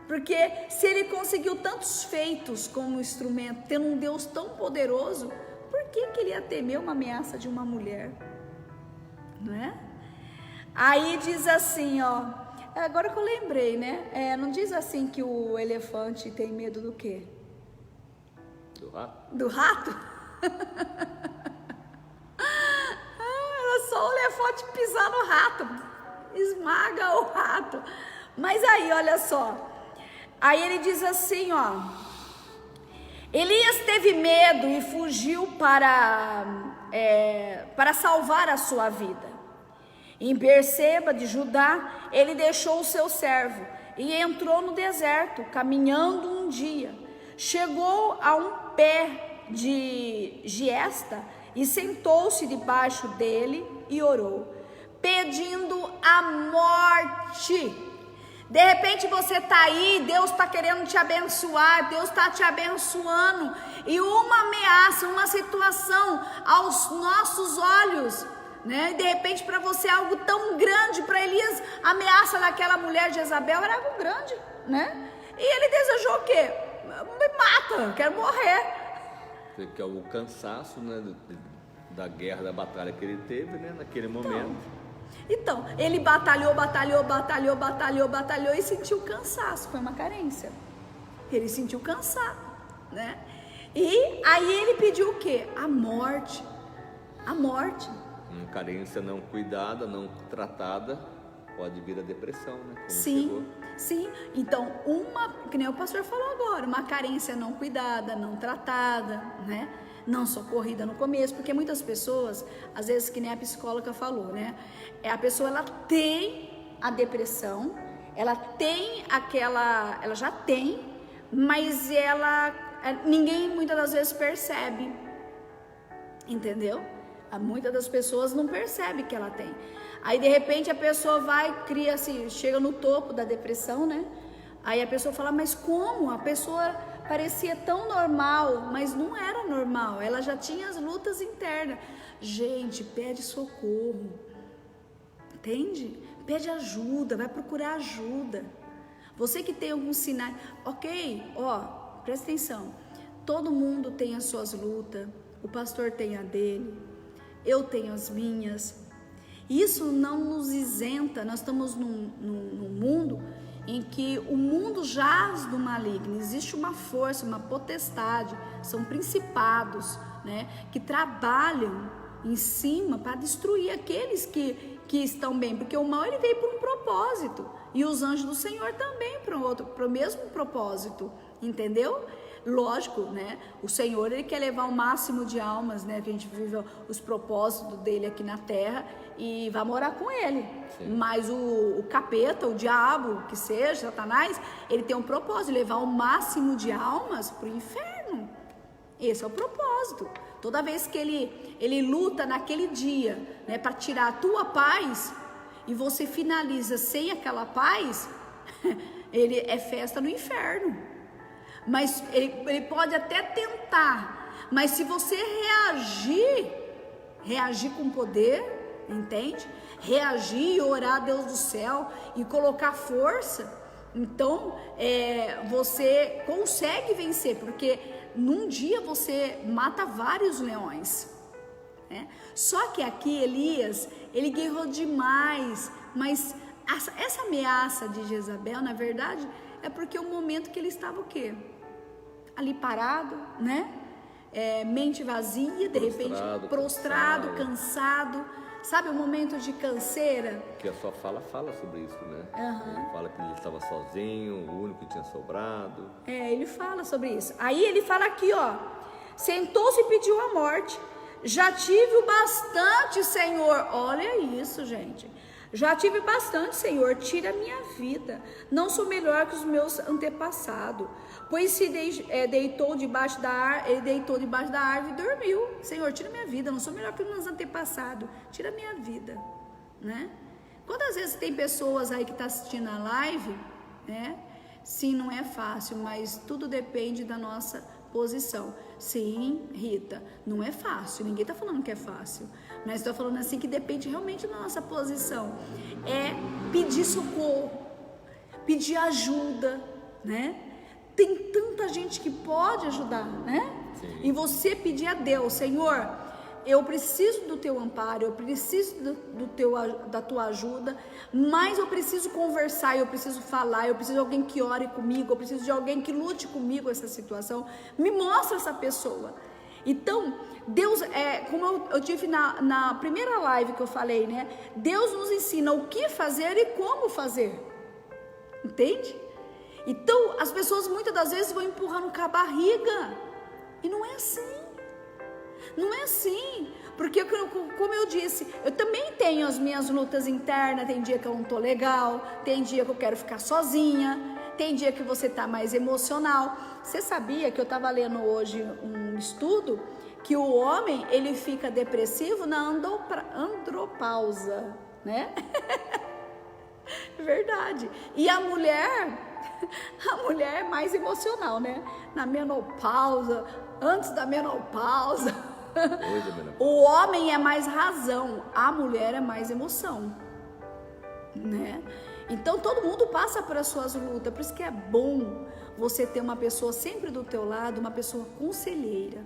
porque se ele conseguiu tantos feitos como instrumento, tendo um Deus tão poderoso, por que ele ia temer uma ameaça de uma mulher, não é? Aí diz assim, ó, agora que eu lembrei, né? Não diz assim que o elefante tem medo do quê? Do rato. Do rato? Era só o elefante pisar no rato, esmaga o rato. Mas aí, olha só. Aí ele diz assim, ó: Elias teve medo e fugiu para salvar a sua vida. Em Berseba de Judá, ele deixou o seu servo e entrou no deserto, caminhando um dia. Chegou a um pé de giesta e sentou-se debaixo dele e orou, pedindo a morte. De repente você está aí, Deus está querendo te abençoar, Deus está te abençoando, e uma ameaça, uma situação aos nossos olhos, né? De repente para você é algo tão grande. Para Elias, a ameaça daquela mulher de Jezabel era algo grande, né? E ele desejou o quê? Me mata, quero morrer. Que é o cansaço, né, da guerra, da batalha que ele teve, né, naquele momento. Então, ele batalhou e sentiu cansaço. Foi uma carência. Ele sentiu cansado, né? E aí ele pediu o quê? A morte. A morte. Uma carência não cuidada, não tratada, pode vir a depressão, né? Como Sim, chegou. sim. Então, que nem o pastor falou agora, uma carência não cuidada, não tratada, né? Não socorrida no começo, porque muitas pessoas, às vezes, que nem a psicóloga falou, né? A pessoa, ela tem a depressão, ela já tem, mas ninguém muitas das vezes percebe, entendeu? Muitas das pessoas não percebem que ela tem. Aí de repente a pessoa cria assim, chega no topo da depressão, né? Aí a pessoa fala, mas como? A pessoa parecia tão normal, mas não era normal, ela já tinha as lutas internas. Gente, pede socorro, entende? Pede ajuda, vai procurar ajuda. Você que tem algum sinal, ok, presta atenção, todo mundo tem as suas lutas, o pastor tem a dele, eu tenho as minhas. Isso não nos isenta. Nós estamos num mundo em que o mundo jaz do maligno. Existe uma força, uma potestade, são principados, né, que trabalham em cima para destruir aqueles que estão bem, porque o mal ele veio por um propósito, e os anjos do Senhor também para o mesmo propósito, entendeu? Lógico, né? O Senhor, ele quer levar o máximo de almas, né? Que a gente vive os propósitos dele aqui na terra e vai morar com ele. Sim. Mas o capeta, o diabo, que seja, Satanás, ele tem um propósito, levar o máximo de almas para o inferno. Esse é o propósito. Toda vez que ele luta naquele dia, né? Para tirar a tua paz, e você finaliza sem aquela paz, ele é festa no inferno. Mas ele pode até tentar, mas se você reagir com poder, entende? Reagir e orar a Deus do céu e colocar força, então você consegue vencer, porque num dia você mata vários leões, né? Só que aqui Elias, ele guerreou demais, mas essa ameaça de Jezabel, na verdade, é porque o momento que ele estava o quê? Ali parado, né? Mente vazia, de repente prostrado, cansado. Sabe o momento de canseira? Que a sua fala sobre isso, né? Ele fala que ele estava sozinho, o único que tinha sobrado. Ele fala sobre isso. Aí ele fala aqui, sentou-se e pediu a morte. Já tive o bastante, Senhor. Olha isso, gente. Já tive bastante, Senhor, tira a minha vida. Não sou melhor que os meus antepassados. Pois se deitou debaixo da árvore e dormiu. Senhor, tira a minha vida. Não sou melhor que os meus antepassados. Tira a minha vida, né? Quantas vezes tem pessoas aí que estão assistindo a live, né? Sim, não é fácil, mas tudo depende da nossa posição. Sim, Rita, não é fácil. Ninguém está falando que é fácil. Mas estou falando assim que depende realmente da nossa posição. É pedir socorro, pedir ajuda, né? Tem tanta gente que pode ajudar, né? Sim. E você pedir a Deus, Senhor, eu preciso do teu amparo, eu preciso da tua ajuda, mas eu preciso conversar, eu preciso falar, eu preciso de alguém que ore comigo, eu preciso de alguém que lute comigo essa situação. Me mostra essa pessoa. Então, Deus, como eu tive na primeira live que eu falei, né? Deus nos ensina o que fazer e como fazer. Entende? Então, as pessoas muitas das vezes vão empurrando com a barriga. E não é assim. Não é assim. Porque, como eu disse, eu também tenho as minhas lutas internas. Tem dia que eu não tô legal. Tem dia que eu quero ficar sozinha. Tem dia que você tá mais emocional. Você sabia que eu estava lendo hoje um estudo que o homem, ele fica depressivo na andropausa, né? Verdade. E a mulher é mais emocional, né? Na menopausa, antes da menopausa. O homem é mais razão, a mulher é mais emoção, né? Então todo mundo passa por as suas lutas, por isso que é bom você ter uma pessoa sempre do teu lado, uma pessoa conselheira,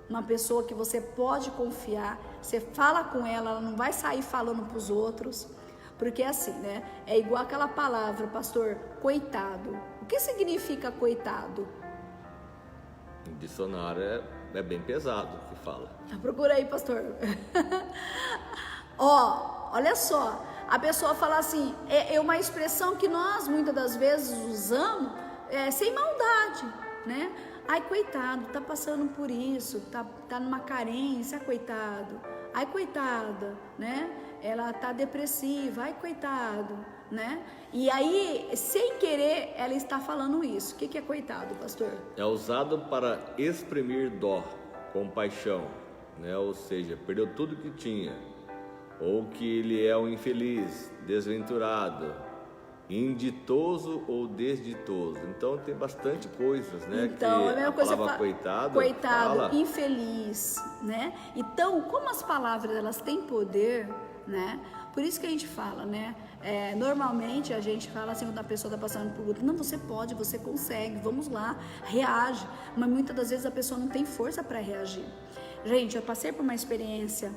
uma pessoa que você pode confiar, você fala com ela, ela não vai sair falando para os outros, porque é assim, né? É igual aquela palavra, pastor, coitado. O que significa coitado? O dicionário é bem pesado o que fala. Procura aí, pastor. Ó, olha só, a pessoa fala assim, é uma expressão que nós muitas das vezes usamos sem maldade, né? Ai, coitado, tá passando por isso, tá numa carência, coitado. Ai, coitada, né? Ela tá depressiva, ai, coitado, né? E aí, sem querer, ela está falando isso. O que é coitado, pastor? É usado para exprimir dó, compaixão, né? Ou seja, perdeu tudo que tinha, ou que ele é um infeliz, desventurado, inditoso ou desditoso. Então tem bastante coisas, né? Então, que a coisa palavra coitado, fala... infeliz, né? Então, como as palavras elas têm poder, né? Por isso que a gente fala, né? Normalmente a gente fala assim, quando a pessoa está passando por luta, não, você pode, você consegue, vamos lá, reage. Mas muitas das vezes a pessoa não tem força para reagir. Gente, eu passei por uma experiência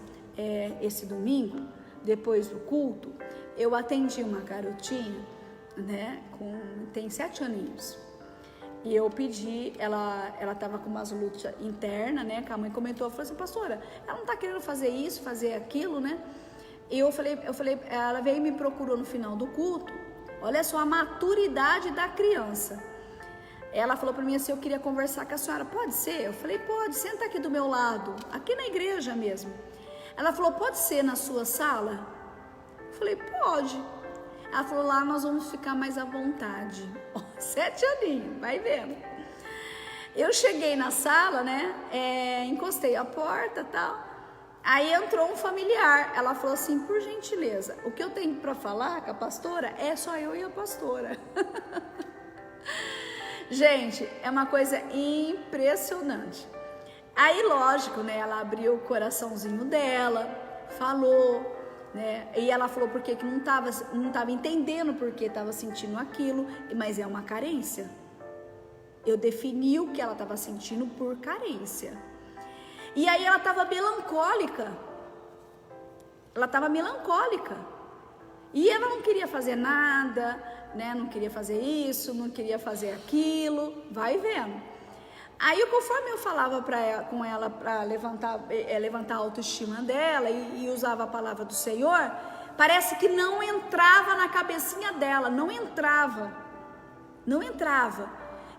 esse domingo, depois do culto, eu atendi uma garotinha, né? Tem 7 aninhos. E eu pedi, ela estava com umas lutas internas, né? Que a mãe comentou, falou assim, pastora, ela não está querendo fazer isso, fazer aquilo, né? E eu falei, ela veio e me procurou no final do culto. Olha só a maturidade da criança. Ela falou para mim assim, eu queria conversar com a senhora, pode ser? Eu falei, pode, senta aqui do meu lado, aqui na igreja mesmo. Ela falou, pode ser na sua sala? Eu falei, pode. Ela falou, lá nós vamos ficar mais à vontade. 7 aninhos, vai vendo. Eu cheguei na sala, né, encostei a porta e tal. Aí entrou um familiar, ela falou assim, por gentileza, o que eu tenho para falar com a pastora é só eu e a pastora. Gente, é uma coisa impressionante. Aí, lógico, né, ela abriu o coraçãozinho dela, falou, né, e ela falou porque que não tava entendendo porque estava sentindo aquilo, mas é uma carência. Eu defini o que ela estava sentindo por carência. E aí ela estava melancólica. E ela não queria fazer nada, né? Não queria fazer isso, não queria fazer aquilo. Vai vendo. Aí, conforme eu falava com ela para levantar a autoestima dela e usava a palavra do Senhor, parece que não entrava na cabecinha dela, não entrava.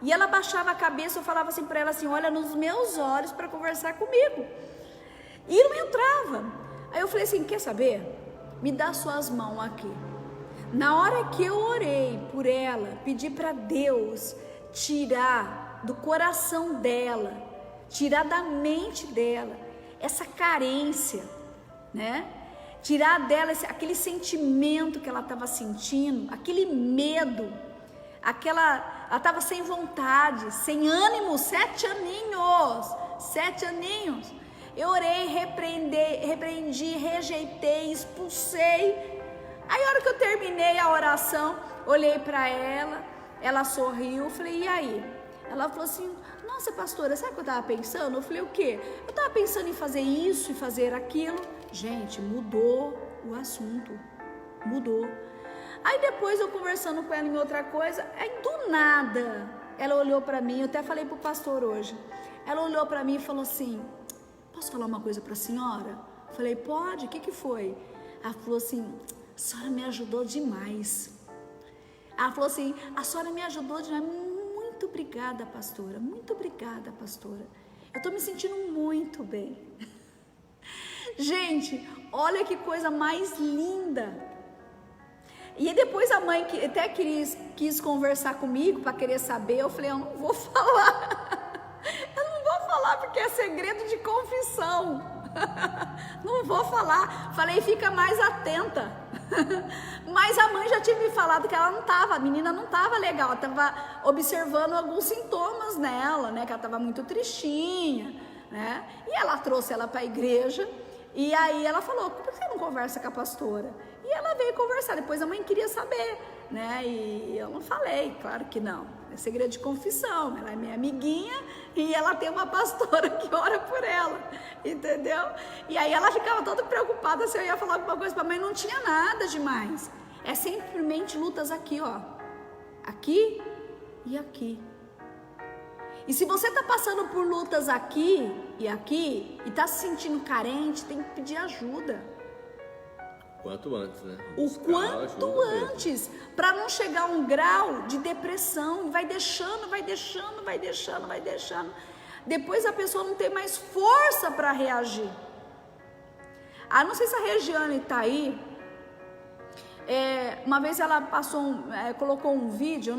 E ela baixava a cabeça, eu falava assim para ela assim, olha nos meus olhos para conversar comigo. E não entrava. Aí eu falei assim, quer saber? Me dá suas mãos aqui. Na hora que eu orei por ela, pedi para Deus tirar do coração dela, tirar da mente dela essa carência, né? Tirar dela aquele sentimento que ela estava sentindo, aquele medo, ela estava sem vontade, sem ânimo, 7 aninhos. Eu orei, repreendi, rejeitei, expulsei. Aí a hora que eu terminei a oração, olhei para ela, ela sorriu, falei, e aí? Ela falou assim, nossa pastora, sabe o que eu estava pensando? Eu falei, o quê? Eu estava pensando em fazer isso e fazer aquilo. Gente, mudou o assunto, mudou. Aí depois eu conversando com ela em outra coisa, aí do nada, ela olhou para mim, eu até falei pro pastor hoje, ela olhou para mim e falou assim, posso falar uma coisa para a senhora? Eu falei, pode, o que foi? Ela falou assim, a senhora me ajudou demais. Ela falou assim, a senhora me ajudou demais, muito obrigada pastora, eu estou me sentindo muito bem. Gente, olha que coisa mais linda. E depois a mãe até quis conversar comigo para querer saber. Eu falei, eu não vou falar. Eu não vou falar porque é segredo de confissão. Não vou falar. Falei, fica mais atenta. Mas a mãe já tinha me falado que a menina não estava legal. Ela estava observando alguns sintomas nela, né? Que ela estava muito tristinha, né? E ela trouxe ela para a igreja. E aí ela falou, por que você não conversa com a pastora? E ela veio conversar, depois a mãe queria saber, né? E eu não falei, claro que não. É segredo de confissão, ela é minha amiguinha e ela tem uma pastora que ora por ela, entendeu? E aí ela ficava toda preocupada se eu ia falar alguma coisa para a mãe, não tinha nada demais. É simplesmente lutas aqui, ó. Aqui e aqui. E se você está passando por lutas aqui e está se sentindo carente, tem que pedir ajuda. Quanto antes, né? O quanto antes, para não chegar a um grau de depressão. Vai deixando. Depois a pessoa não tem mais força para reagir. Não sei se a Regiane está aí. Uma vez ela colocou um vídeo,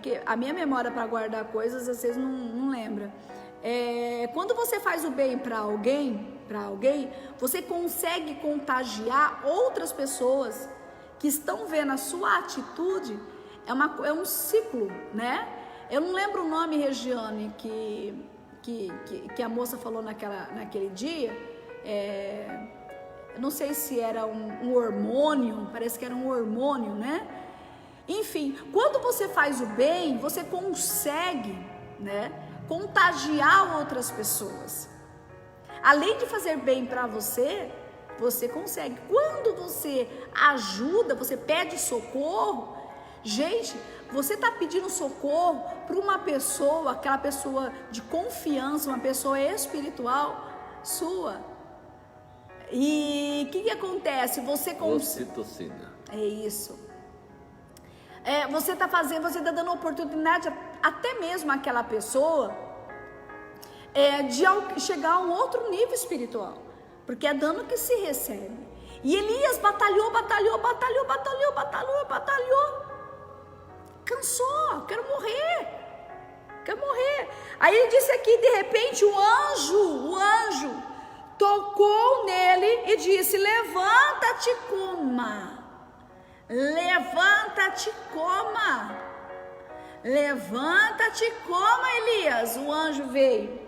que a minha memória para guardar coisas às vezes não lembra. Quando você faz o bem para alguém, você consegue contagiar outras pessoas que estão vendo a sua atitude. É um ciclo, né? Eu não lembro o nome, Regiane, que a moça falou naquele dia. Não sei se era um hormônio, parece que era um hormônio, né? Enfim, quando você faz o bem, você consegue, né, contagiar outras pessoas. Além de fazer bem para você, você consegue. Quando você ajuda, você pede socorro, gente, você está pedindo socorro para uma pessoa, aquela pessoa de confiança, uma pessoa espiritual sua. E o que acontece? Você ocitocina. É isso. Você está dando oportunidade até mesmo àquela pessoa de chegar a um outro nível espiritual, porque é dano que se recebe. E Elias batalhou. Cansou, quero morrer. Aí ele disse aqui, de repente o anjo tocou nele e disse: levanta-te, coma. Levanta-te, coma, Elias. O anjo veio.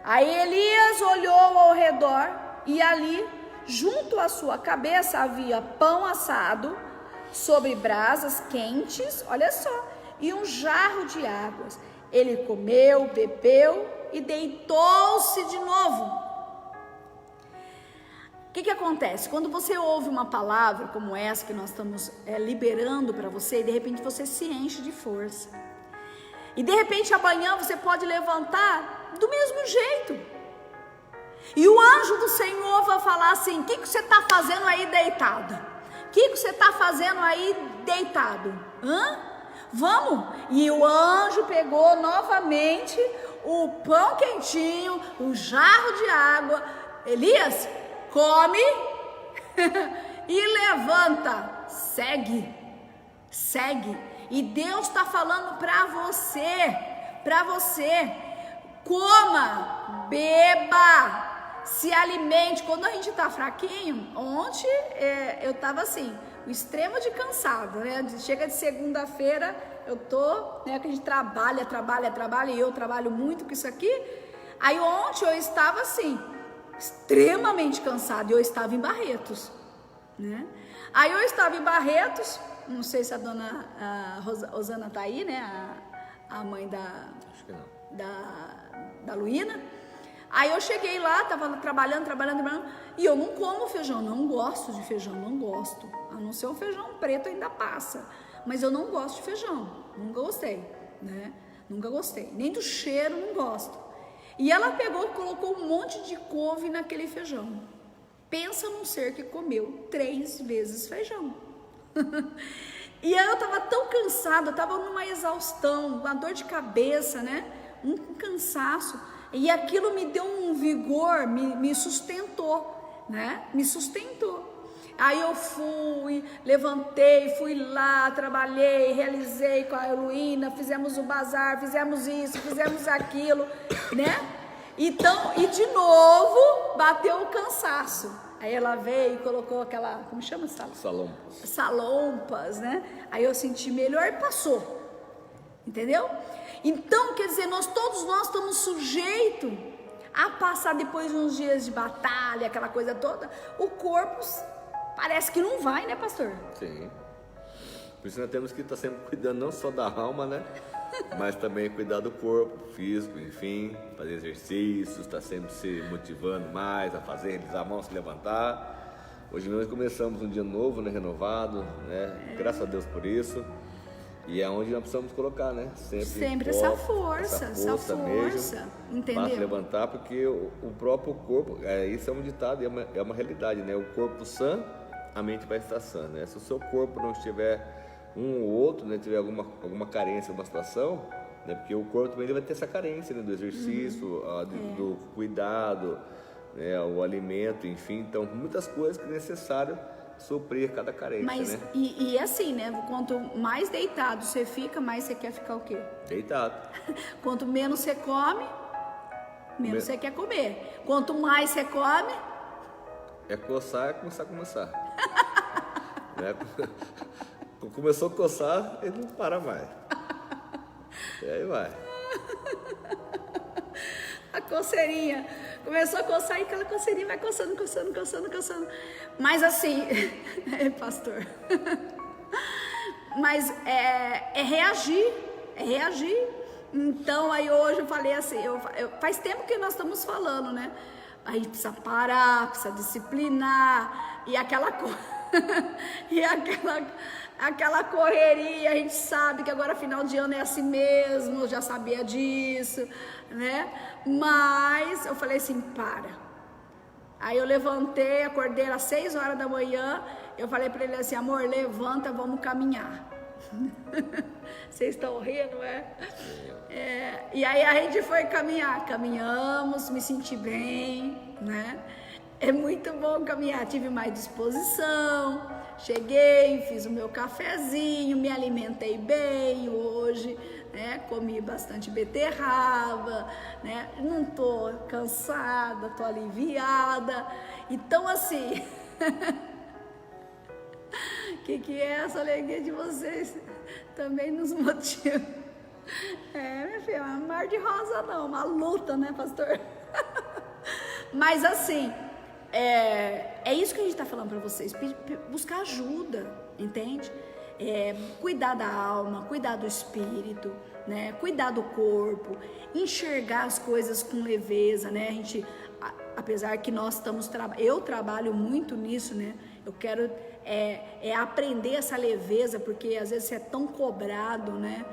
Aí Elias olhou ao redor e ali, junto à sua cabeça, havia pão assado sobre brasas quentes, olha só, e um jarro de águas. Ele comeu, bebeu e deitou-se de novo. O que acontece? Quando você ouve uma palavra como essa que nós estamos liberando para você, e de repente você se enche de força. E de repente amanhã você pode levantar do mesmo jeito. E o anjo do Senhor vai falar assim: o que você está fazendo aí deitada? O que você está fazendo aí deitado? Vamos! E o anjo pegou novamente o pão quentinho, o jarro de água. Elias, come e levanta, segue. E Deus está falando para você, coma, beba, se alimente. Quando a gente está fraquinho, ontem eu estava assim, o extremo de cansado, né? Chega de segunda-feira, eu tô, né? Que a gente trabalha, e eu trabalho muito com isso aqui. Aí ontem eu estava assim, extremamente cansado, e eu estava em Barretos, né? Aí eu estava em Barretos, não sei se a dona Rosana tá aí, né? A mãe Acho que não. da Luína. Aí eu cheguei lá, tava trabalhando, e eu não como feijão, não gosto de feijão, não gosto. A não ser o feijão preto ainda passa, mas eu não gosto de feijão, nunca gostei, né? Nunca gostei, nem do cheiro não gosto. E ela pegou, colocou um monte de couve naquele feijão. Pensa num ser que comeu 3 vezes feijão. E aí eu tava tão cansada, eu tava numa exaustão, uma dor de cabeça, né? Um cansaço. E aquilo me deu um vigor, me sustentou, né? Me sustentou. Aí eu fui, levantei, fui lá, trabalhei, realizei com a Heloína, fizemos o bazar, fizemos isso, fizemos aquilo, né? Então, e de novo, bateu o cansaço. Aí ela veio e colocou aquela, como chama essa? Salompas, né? Aí eu senti melhor e passou, entendeu? Então, quer dizer, todos nós estamos sujeitos a passar depois de uns dias de batalha, aquela coisa toda, o corpo parece que não vai, né, pastor? Sim. Por isso nós temos que estar sempre cuidando não só da alma, né? Mas também cuidar do corpo físico, enfim, fazer exercícios, estar sempre se motivando mais a fazer, realizar a mão, se levantar. Hoje nós começamos um dia novo, né, renovado, né? Graças a Deus por isso. E é onde nós precisamos colocar, né? Sempre essa força mesmo, entendeu? Para levantar, porque o próprio corpo, isso é um ditado, é uma realidade, né? O corpo sã, a mente vai estar sã, né? Se o seu corpo não estiver um ou outro, né? Tiver alguma carência, alguma situação, né? Porque o corpo também vai ter essa carência, né? Do exercício, do cuidado, né? O alimento, enfim. Então, muitas coisas que é necessário suprir cada carência, né? E assim, né? Quanto mais deitado você fica, mais você quer ficar o quê? Deitado. Quanto menos você come, menos você quer comer. Quanto mais você come... É coçar, é começar. Né? Começou a coçar, ele não para mais. E aí vai. A coceirinha. Começou a coçar e aquela coceirinha vai coçando. Mas assim, pastor, mas é reagir. Então aí hoje eu falei assim, faz tempo que nós estamos falando, né? A gente precisa parar, precisa disciplinar, e aquela correria, a gente sabe que agora final de ano é assim mesmo, eu já sabia disso, né? Mas eu falei assim, para. Aí eu levantei, acordei às 6 horas da manhã, eu falei para ele assim, amor, levanta, vamos caminhar. Vocês estão rindo, e aí a gente foi caminhamos, me senti bem, né? É muito bom caminhar, tive mais disposição, cheguei, fiz o meu cafezinho, me alimentei bem hoje, né? Comi bastante beterraba, né? Não tô cansada, tô aliviada. Então assim, que é essa alegria de vocês também nos motiva. Minha filha, não é um mar de rosa não, uma luta, né, pastor? Mas assim, é isso que a gente está falando para vocês, buscar ajuda, entende? Cuidar da alma, cuidar do espírito, né? Cuidar do corpo, enxergar as coisas com leveza, né? A gente, apesar que nós eu trabalho muito nisso, né? Eu quero aprender essa leveza, porque às vezes você é tão cobrado, né?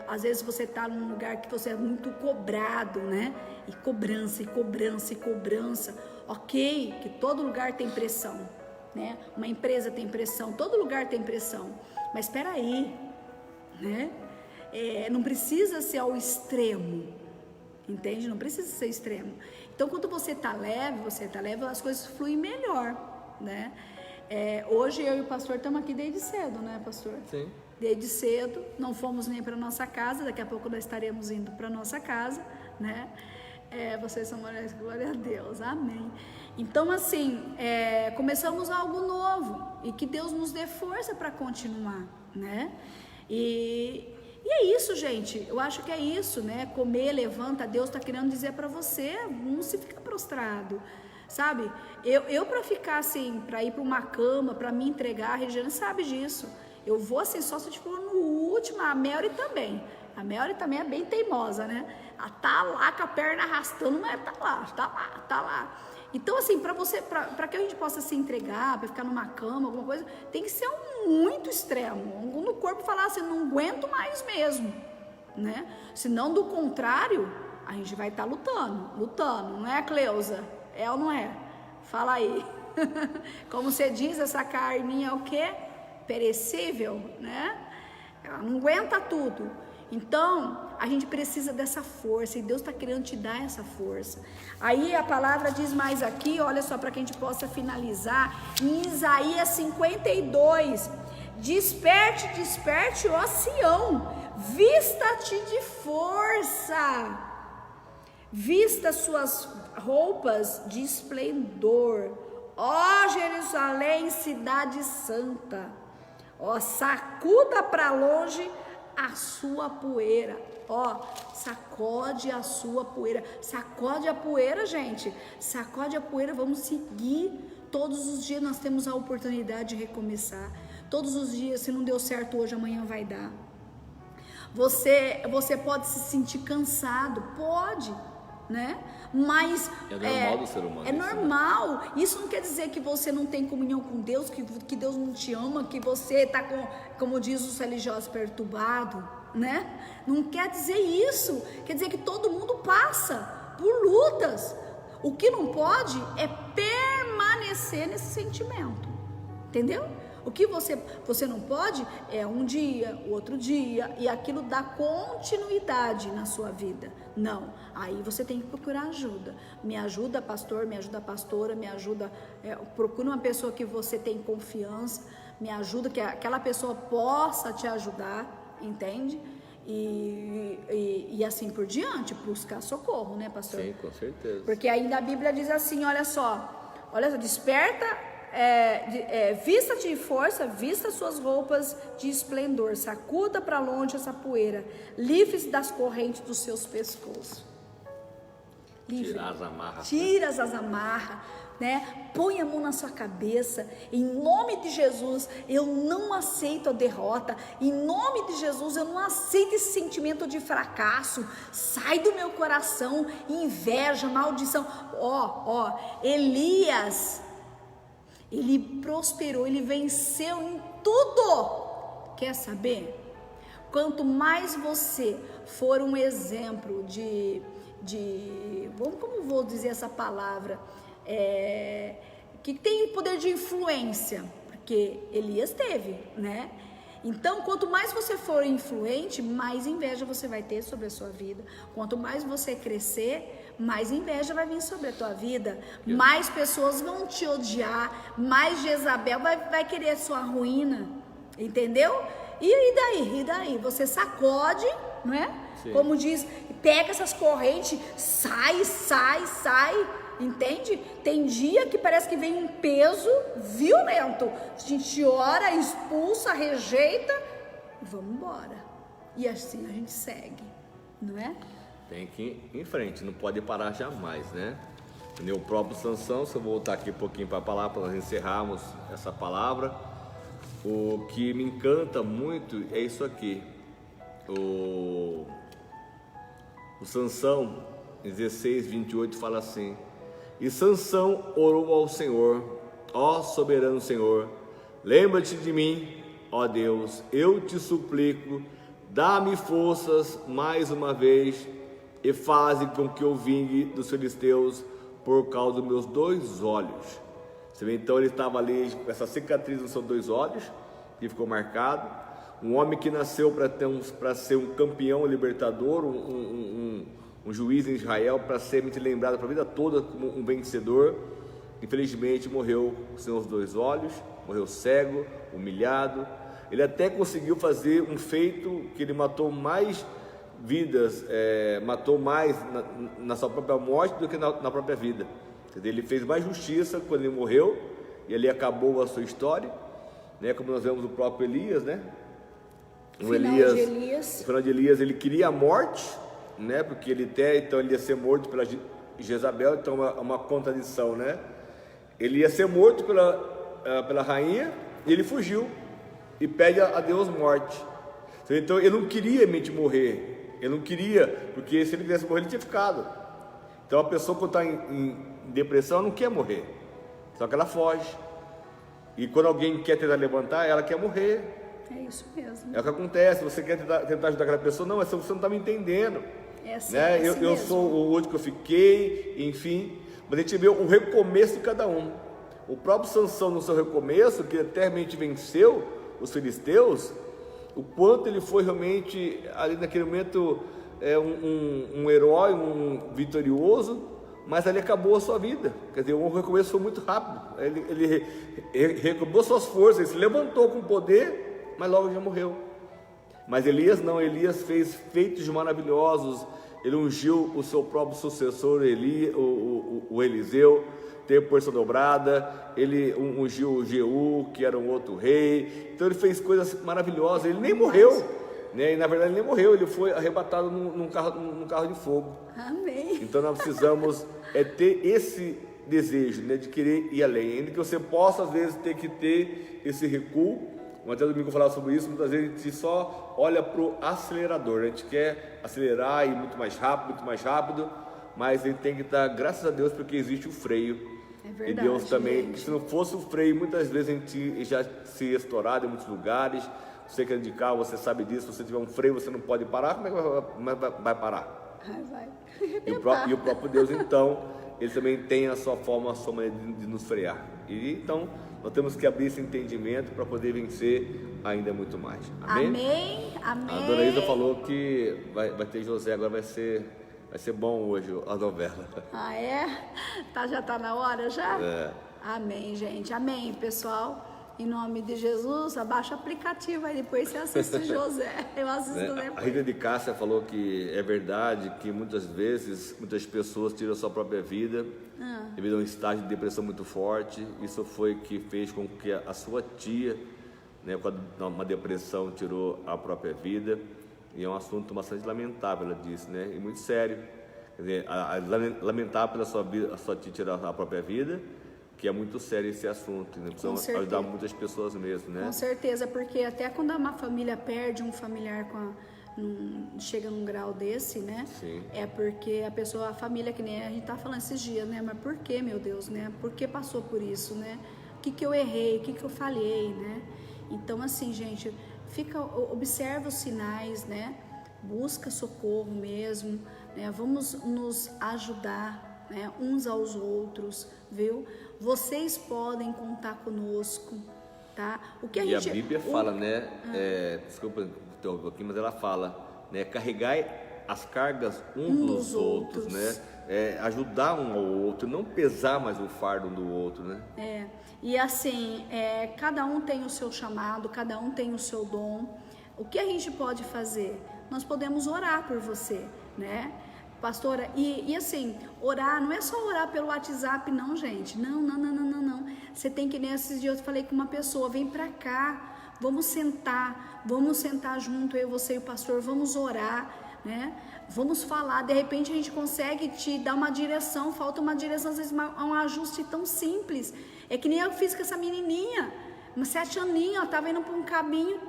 Às vezes você está num lugar que você é muito cobrado, né? E cobrança. Ok, que todo lugar tem pressão, né? Uma empresa tem pressão, todo lugar tem pressão. Mas espera aí, né? Não precisa ser ao extremo, entende? Não precisa ser extremo. Então, quando você tá leve, as coisas fluem melhor, né? Hoje eu e o pastor estamos aqui desde cedo, né, pastor? Sim. Desde cedo, não fomos nem para nossa casa, daqui a pouco nós estaremos indo para nossa casa, né? Vocês são maravilhosos, glória a Deus, amém. Então assim, começamos algo novo, e que Deus nos dê força para continuar, né? E é isso, gente, eu acho que é isso, né? Comer, levanta, Deus está querendo dizer para você, não se fica prostrado, sabe? Eu para ficar assim, para ir para uma cama, para me entregar, a Regiane sabe disso. Eu vou assim, só se for no último, a Melry também. A Melry também é bem teimosa, né? Ela tá lá com a perna arrastando, mas tá lá. Então, assim, para que a gente possa se entregar, para ficar numa cama, alguma coisa, tem que ser muito extremo. No corpo falar assim, não aguento mais mesmo, né? Senão, do contrário, a gente vai estar lutando, não é, Cleusa? É ou não é? Fala aí. Como você diz, essa carninha é o quê? Perecível, né? Ela não aguenta tudo. Então, a gente precisa dessa força, e Deus está querendo te dar essa força. Aí a palavra diz mais aqui, olha só, para que a gente possa finalizar, em Isaías 52, desperte, ó Sião, vista-te de força, vista suas roupas de esplendor, ó Jerusalém, cidade santa, ó, sacuda para longe a sua poeira, ó, sacode a sua poeira, sacode a poeira, gente, sacode a poeira, vamos seguir, todos os dias nós temos a oportunidade de recomeçar, todos os dias, se não deu certo hoje, amanhã vai dar. Você pode se sentir cansado, né? Mas é normal do ser humano. É normal. Isso não quer dizer que você não tem comunhão com Deus, que Deus não te ama, que você está como diz os religiosos, perturbado, né? Não quer dizer isso. Quer dizer que todo mundo passa por lutas. O que não pode é permanecer nesse sentimento, entendeu? O que você não pode é um dia, o outro dia, e aquilo dá continuidade na sua vida. Não, aí você tem que procurar ajuda. Me ajuda, pastor, me ajuda, pastora, me ajuda. Procura uma pessoa que você tem confiança, me ajuda, que aquela pessoa possa te ajudar, entende? E assim por diante, buscar socorro, né, pastor? Sim, com certeza. Porque ainda a Bíblia diz assim, olha só, desperta, vista-te de força, vista suas roupas de esplendor, sacuda para longe essa poeira, livre-se das correntes dos seus pescoços. Tira as amarras, né? Põe a mão na sua cabeça, em nome de Jesus. Eu não aceito a derrota, em nome de Jesus eu não aceito esse sentimento de fracasso. Sai do meu coração inveja, maldição. Elias, ele prosperou, ele venceu em tudo. Quer saber? Quanto mais você for um exemplo como vou dizer essa palavra, que tem poder de influência, porque Elias teve, né? Então, quanto mais você for influente, mais inveja você vai ter sobre a sua vida. Quanto mais você crescer, mais inveja vai vir sobre a tua vida. Mais pessoas vão te odiar, mais Jezabel vai querer a sua ruína, entendeu? E daí? Você sacode, não é? Sim. Como diz, pega essas correntes, sai, entende? Tem dia que parece que vem um peso violento, a gente ora, expulsa, rejeita e vamos embora, e assim a gente segue, não é? Tem que ir em frente, não pode parar jamais, né? Nem o próprio Sansão, se eu voltar aqui um pouquinho para a palavra, para nós encerrarmos essa palavra, o que me encanta muito é isso aqui. O Sansão, 16:28, fala assim: e Sansão orou ao Senhor: ó soberano Senhor, lembra-te de mim, ó Deus, eu te suplico, dá-me forças mais uma vez e faze com que eu vingue dos filisteus por causa dos meus 2 olhos. Você vê, então ele estava ali com essa cicatriz nos seus 2 olhos, que ficou marcado. Um homem que nasceu para ser um campeão libertador, um juiz em Israel, para ser lembrado para a vida toda como um vencedor. Infelizmente morreu com seus 2 olhos, morreu cego, humilhado. Ele até conseguiu fazer um feito que ele matou mais vidas, matou mais na sua própria morte do que na própria vida. Quer dizer, ele fez mais justiça quando ele morreu, e ali acabou a sua história, né? Como nós vemos o próprio Elias, né? No final de Elias, ele queria a morte, né? Porque ele ia ser morto pela Jezabel, então uma contradição, né? Ele ia ser morto pela rainha, e ele fugiu e pede a Deus morte. Então ele não queria realmente morrer, ele não queria, porque se ele tivesse morrido, ele tinha ficado. Então a pessoa, quando está em depressão, não quer morrer, só que ela foge. E quando alguém quer tentar levantar, ela quer morrer. É isso mesmo. É o que acontece. Você quer tentar ajudar aquela pessoa, não, mas você não está me entendendo. É assim, né? É assim eu sou o outro que eu fiquei, enfim. Mas a gente vê o recomeço de cada um. O próprio Sansão, no seu recomeço, que eternamente venceu os filisteus, o quanto ele foi realmente, ali naquele momento, um herói, um vitorioso, mas ali acabou a sua vida. Quer dizer, o recomeço foi muito rápido. Ele recobrou suas forças, ele se levantou com poder, mas logo já morreu. Mas Elias não, Elias fez feitos maravilhosos. Ele ungiu o seu próprio sucessor, o Eliseu, teve porção dobrada. Ele ungiu o Jeú, que era um outro rei. Então ele fez coisas maravilhosas. Ele nem morreu, né? E na verdade ele nem morreu, ele foi arrebatado num carro de fogo. Amém. Então nós precisamos ter esse desejo, né, de querer ir além. Ainda que você possa às vezes ter que ter esse recuo. Até domingo eu falava sobre isso. Muitas vezes a gente só olha para o acelerador, a gente quer acelerar e ir muito mais rápido, mas ele tem que estar, graças a Deus, porque existe o freio. É verdade, e Deus também, gente. se não fosse o freio, muitas vezes a gente já se estourado em muitos lugares. Você que é de carro, você sabe disso. Se você tiver um freio, você não pode parar. Como é que vai parar? Vai. E o próprio Deus, então, ele também tem a sua forma, a sua maneira de nos frear. E então, nós temos que abrir esse entendimento para poder vencer ainda muito mais. Amém? Amém, amém. A dona Isa falou que vai ter José, agora vai ser bom hoje a novela. Ah, é? Já tá na hora já? É. Amém, gente. Amém, pessoal. Em nome de Jesus, abaixa o aplicativo aí, depois você assiste José. Eu assisto depois. A Rita de Cássia falou que é verdade que muitas vezes, muitas pessoas tiram a sua própria vida devido a um estágio de depressão muito forte. Isso foi que fez com que a sua tia, né, com uma depressão, tirou a própria vida. E é um assunto bastante lamentável, ela disse, né? E muito sério. Quer dizer, lamentável pela a sua tia tirar a própria vida, que é muito sério esse assunto, né? Precisamos ajudar muitas pessoas mesmo, né? Com certeza, porque até quando uma família perde um familiar chega num grau desse, né? Sim. É porque a família, que nem a gente tá falando esses dias, né? Mas por que, meu Deus, né? Por que passou por isso, né? O que eu errei, o que eu falhei, né? Então, assim, gente, observa os sinais, né? Busca socorro mesmo, né? Vamos nos ajudar, né? Uns aos outros, viu? Vocês podem contar conosco, tá? E a Bíblia fala, né? Desculpa um pouquinho, mas ela fala, né? Carregai as cargas uns dos outros, né? Ajudar um ao outro, não pesar mais o fardo um do outro, né? E assim, cada um tem o seu chamado, cada um tem o seu dom. O que a gente pode fazer? Nós podemos orar por você, né? Pastora, e assim, orar não é só orar pelo WhatsApp, não, gente. Não. Você tem que, nesses dias eu falei com uma pessoa, vem pra cá, vamos sentar junto, eu, você e o pastor, vamos orar, né? Vamos falar, de repente a gente consegue te dar uma direção, falta uma direção, às vezes um ajuste tão simples. É que nem eu fiz com essa menininha, uma 7 aninhos, ela tava indo pra um caminho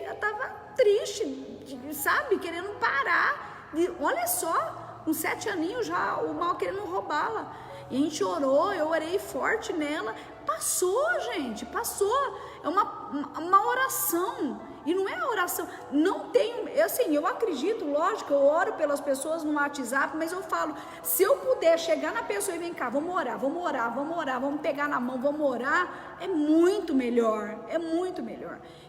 ela tava triste, sabe, querendo parar. Olha só, com 7 aninhos já, o mal querendo roubá-la. E a gente orou, eu orei forte nela. Passou, gente, passou. É uma oração. E não é oração, não tenho, assim, eu acredito, lógico, eu oro pelas pessoas no WhatsApp, mas eu falo, se eu puder chegar na pessoa e vem cá, vamos orar, vamos pegar na mão, vamos orar, é muito melhor.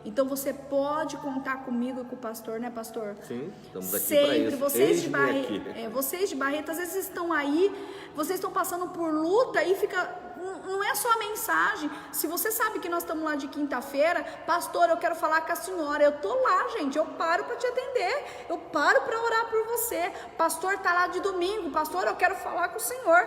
Então você pode contar comigo e com o pastor, né, pastor? Sim, estamos aqui sempre, para isso. vocês de Barreto, vocês de Barreto, às vezes estão aí, vocês estão passando por luta e fica... Não é só a mensagem. Se você sabe que nós estamos lá de quinta-feira, pastor, eu quero falar com a senhora. Eu tô lá, gente. Eu paro para te atender. Eu paro para orar por você. Pastor, tá lá de domingo. Pastor, eu quero falar com o senhor.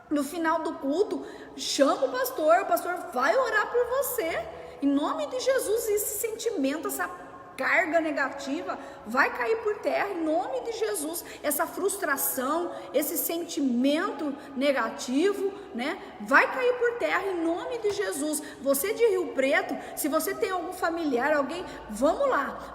No final do culto, chama o pastor vai orar por você. Em nome de Jesus, esse sentimento, essa carga negativa vai cair por terra em nome de Jesus. Essa frustração, esse sentimento negativo, né, vai cair por terra em nome de Jesus. Você de Rio Preto, se você tem algum familiar, alguém, vamos lá,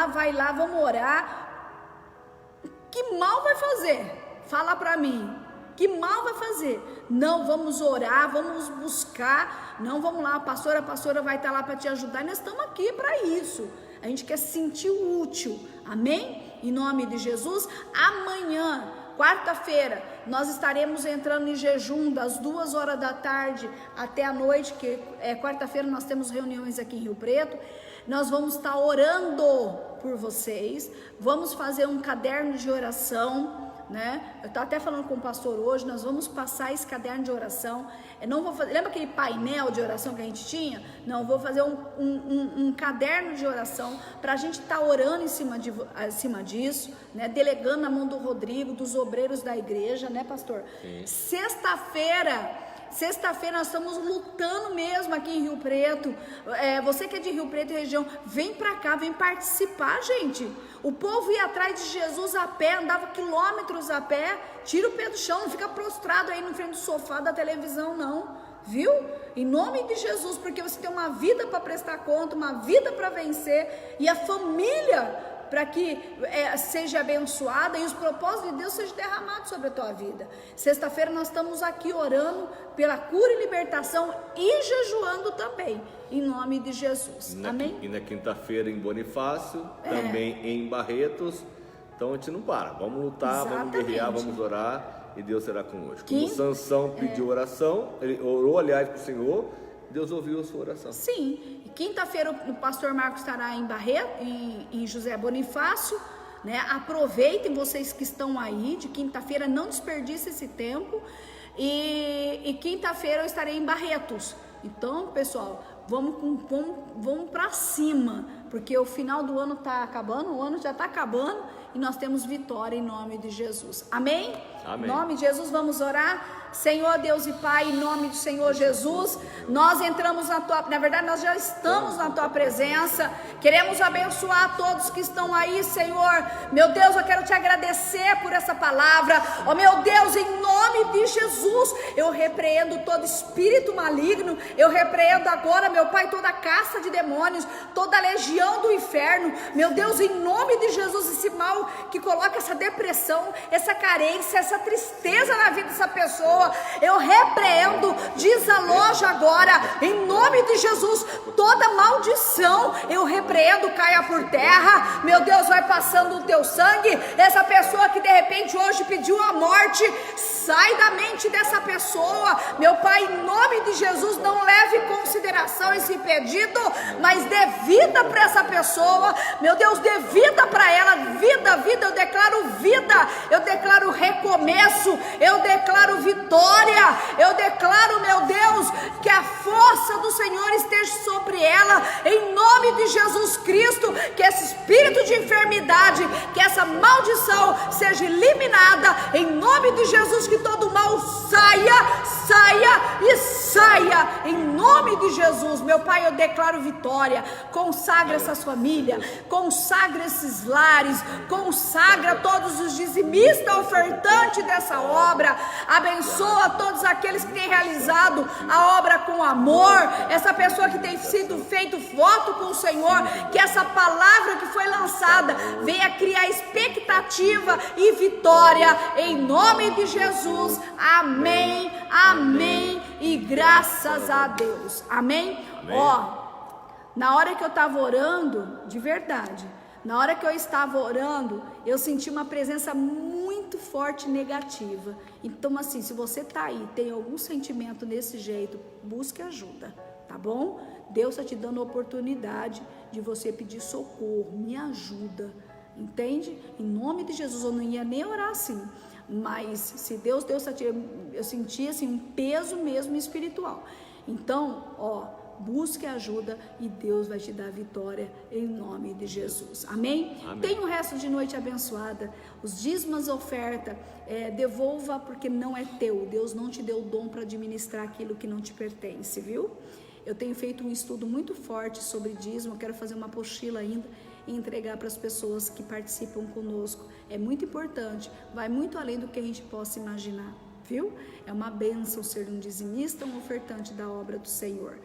vai lá, vamos orar. Que mal vai fazer? Fala para mim. Que mal vai fazer? Não, vamos orar, vamos buscar. Não, vamos lá, a pastora vai estar lá para te ajudar. Nós estamos aqui para isso. A gente quer se sentir útil, amém? Em nome de Jesus. Amanhã, quarta-feira, nós estaremos entrando em jejum das 2 horas da tarde até a noite, que quarta-feira nós temos reuniões aqui em Rio Preto. Nós vamos estar orando por vocês, vamos fazer um caderno de oração, né? Eu estava até falando com o pastor hoje, nós vamos passar esse caderno de oração. Eu não vou fazer, lembra aquele painel de oração que a gente tinha? Não, eu vou fazer um caderno de oração para a gente estar orando em cima disso, né? Delegando na mão do Rodrigo, dos obreiros da igreja, né, pastor? Sim. Sexta-feira nós estamos lutando mesmo aqui em Rio Preto. Você que é de Rio Preto e região, vem pra cá, vem participar, gente. O povo ia atrás de Jesus a pé, andava quilômetros a pé. Tira o pé do chão, não fica prostrado aí no frente do sofá da televisão, não. Viu? Em nome de Jesus, porque você tem uma vida para prestar conta, uma vida para vencer. E a família para que seja abençoada e os propósitos de Deus sejam derramados sobre a tua vida. Sexta-feira nós estamos aqui orando pela cura e libertação e jejuando também, em nome de Jesus. Amém? E na quinta-feira em Bonifácio, também em Barretos. Então a gente não para, vamos lutar, vamos guerrear, vamos orar e Deus será conosco. Como Sansão pediu oração, ele orou, aliás, para o Senhor, Deus ouviu a sua oração. Sim, e quinta-feira o pastor Marcos estará em Barreto, em José Bonifácio, né? Aproveitem vocês que estão aí, de quinta-feira, não desperdice esse tempo, e quinta-feira eu estarei em Barretos. Então, pessoal, vamos para cima, porque o final do ano está acabando, o ano já está acabando, e nós temos vitória em nome de Jesus. Amém? Amém. Em nome de Jesus, vamos orar. Senhor Deus e Pai, em nome do Senhor Jesus, nós entramos na verdade nós já estamos na Tua presença, queremos abençoar todos que estão aí, Senhor. Meu Deus, eu quero Te agradecer por essa palavra, ó meu Deus, em nome de Jesus, eu repreendo todo espírito maligno, eu repreendo agora, meu Pai, toda caça de demônios, toda legião do inferno, meu Deus, em nome de Jesus, esse mal que coloca essa depressão, essa carência, essa tristeza na vida dessa pessoa, eu repreendo, desaloja agora, em nome de Jesus, toda maldição, eu repreendo, caia por terra, meu Deus, vai passando o Teu sangue, essa pessoa que de repente hoje pediu a morte, sai da mente dessa pessoa, meu Pai, em nome de Jesus, não leve em consideração esse pedido, mas dê vida para essa pessoa, meu Deus, dê vida para ela, vida, eu declaro vida, eu declaro recomeço, eu declaro vitória, eu declaro, meu Deus, que a força do Senhor esteja sobre ela, em nome de Jesus Cristo, que esse espírito de enfermidade, que essa maldição seja eliminada, em nome de Jesus, que todo mal saia, em nome de Jesus, meu Pai, eu declaro vitória, consagra essas famílias, consagra esses lares, consagra todos os dizimistas, ofertantes dessa obra, abençoa todos aqueles que têm realizado a obra com amor, essa pessoa que tem sido feito voto com o Senhor, que essa palavra que foi lançada venha criar expectativa e vitória, em nome de Jesus, amém, amém, e graças a Deus, amém? Ó, na hora que eu estava orando, de verdade, na hora que eu estava orando, eu senti uma presença muito forte negativa. Então assim, se você tá aí, tem algum sentimento desse jeito, busque ajuda, tá bom? Deus está te dando a oportunidade de você pedir socorro, me ajuda, entende? Em nome de Jesus, eu não ia nem orar assim, mas se Deus eu senti assim um peso mesmo espiritual. Então, ó, busque ajuda e Deus vai te dar vitória em nome de Jesus, amém? Tenha um resto de noite abençoada, os dízimos, oferta, devolva porque não é teu, Deus não te deu o dom para administrar aquilo que não te pertence, viu? Eu tenho feito um estudo muito forte sobre dízimo, quero fazer uma apostila ainda e entregar para as pessoas que participam conosco, é muito importante, vai muito além do que a gente possa imaginar, viu? É uma bênção ser um dizimista, um ofertante da obra do Senhor.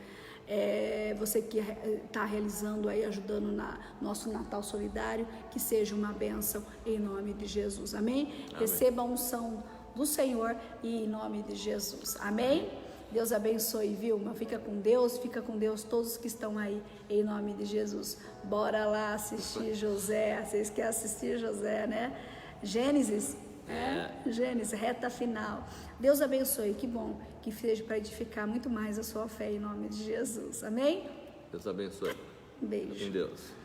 Você que está realizando aí, ajudando na nosso Natal Solidário, que seja uma bênção em nome de Jesus, amém? Receba a unção do Senhor e em nome de Jesus, amém? Deus abençoe, Vilma, fica com Deus todos que estão aí, em nome de Jesus. Bora lá assistir José, vocês querem assistir José, né? Gênesis, Gênesis, reta final. Deus abençoe, que bom, que seja para edificar muito mais a sua fé em nome de Jesus, amém? Deus abençoe. Beijo. Com Deus.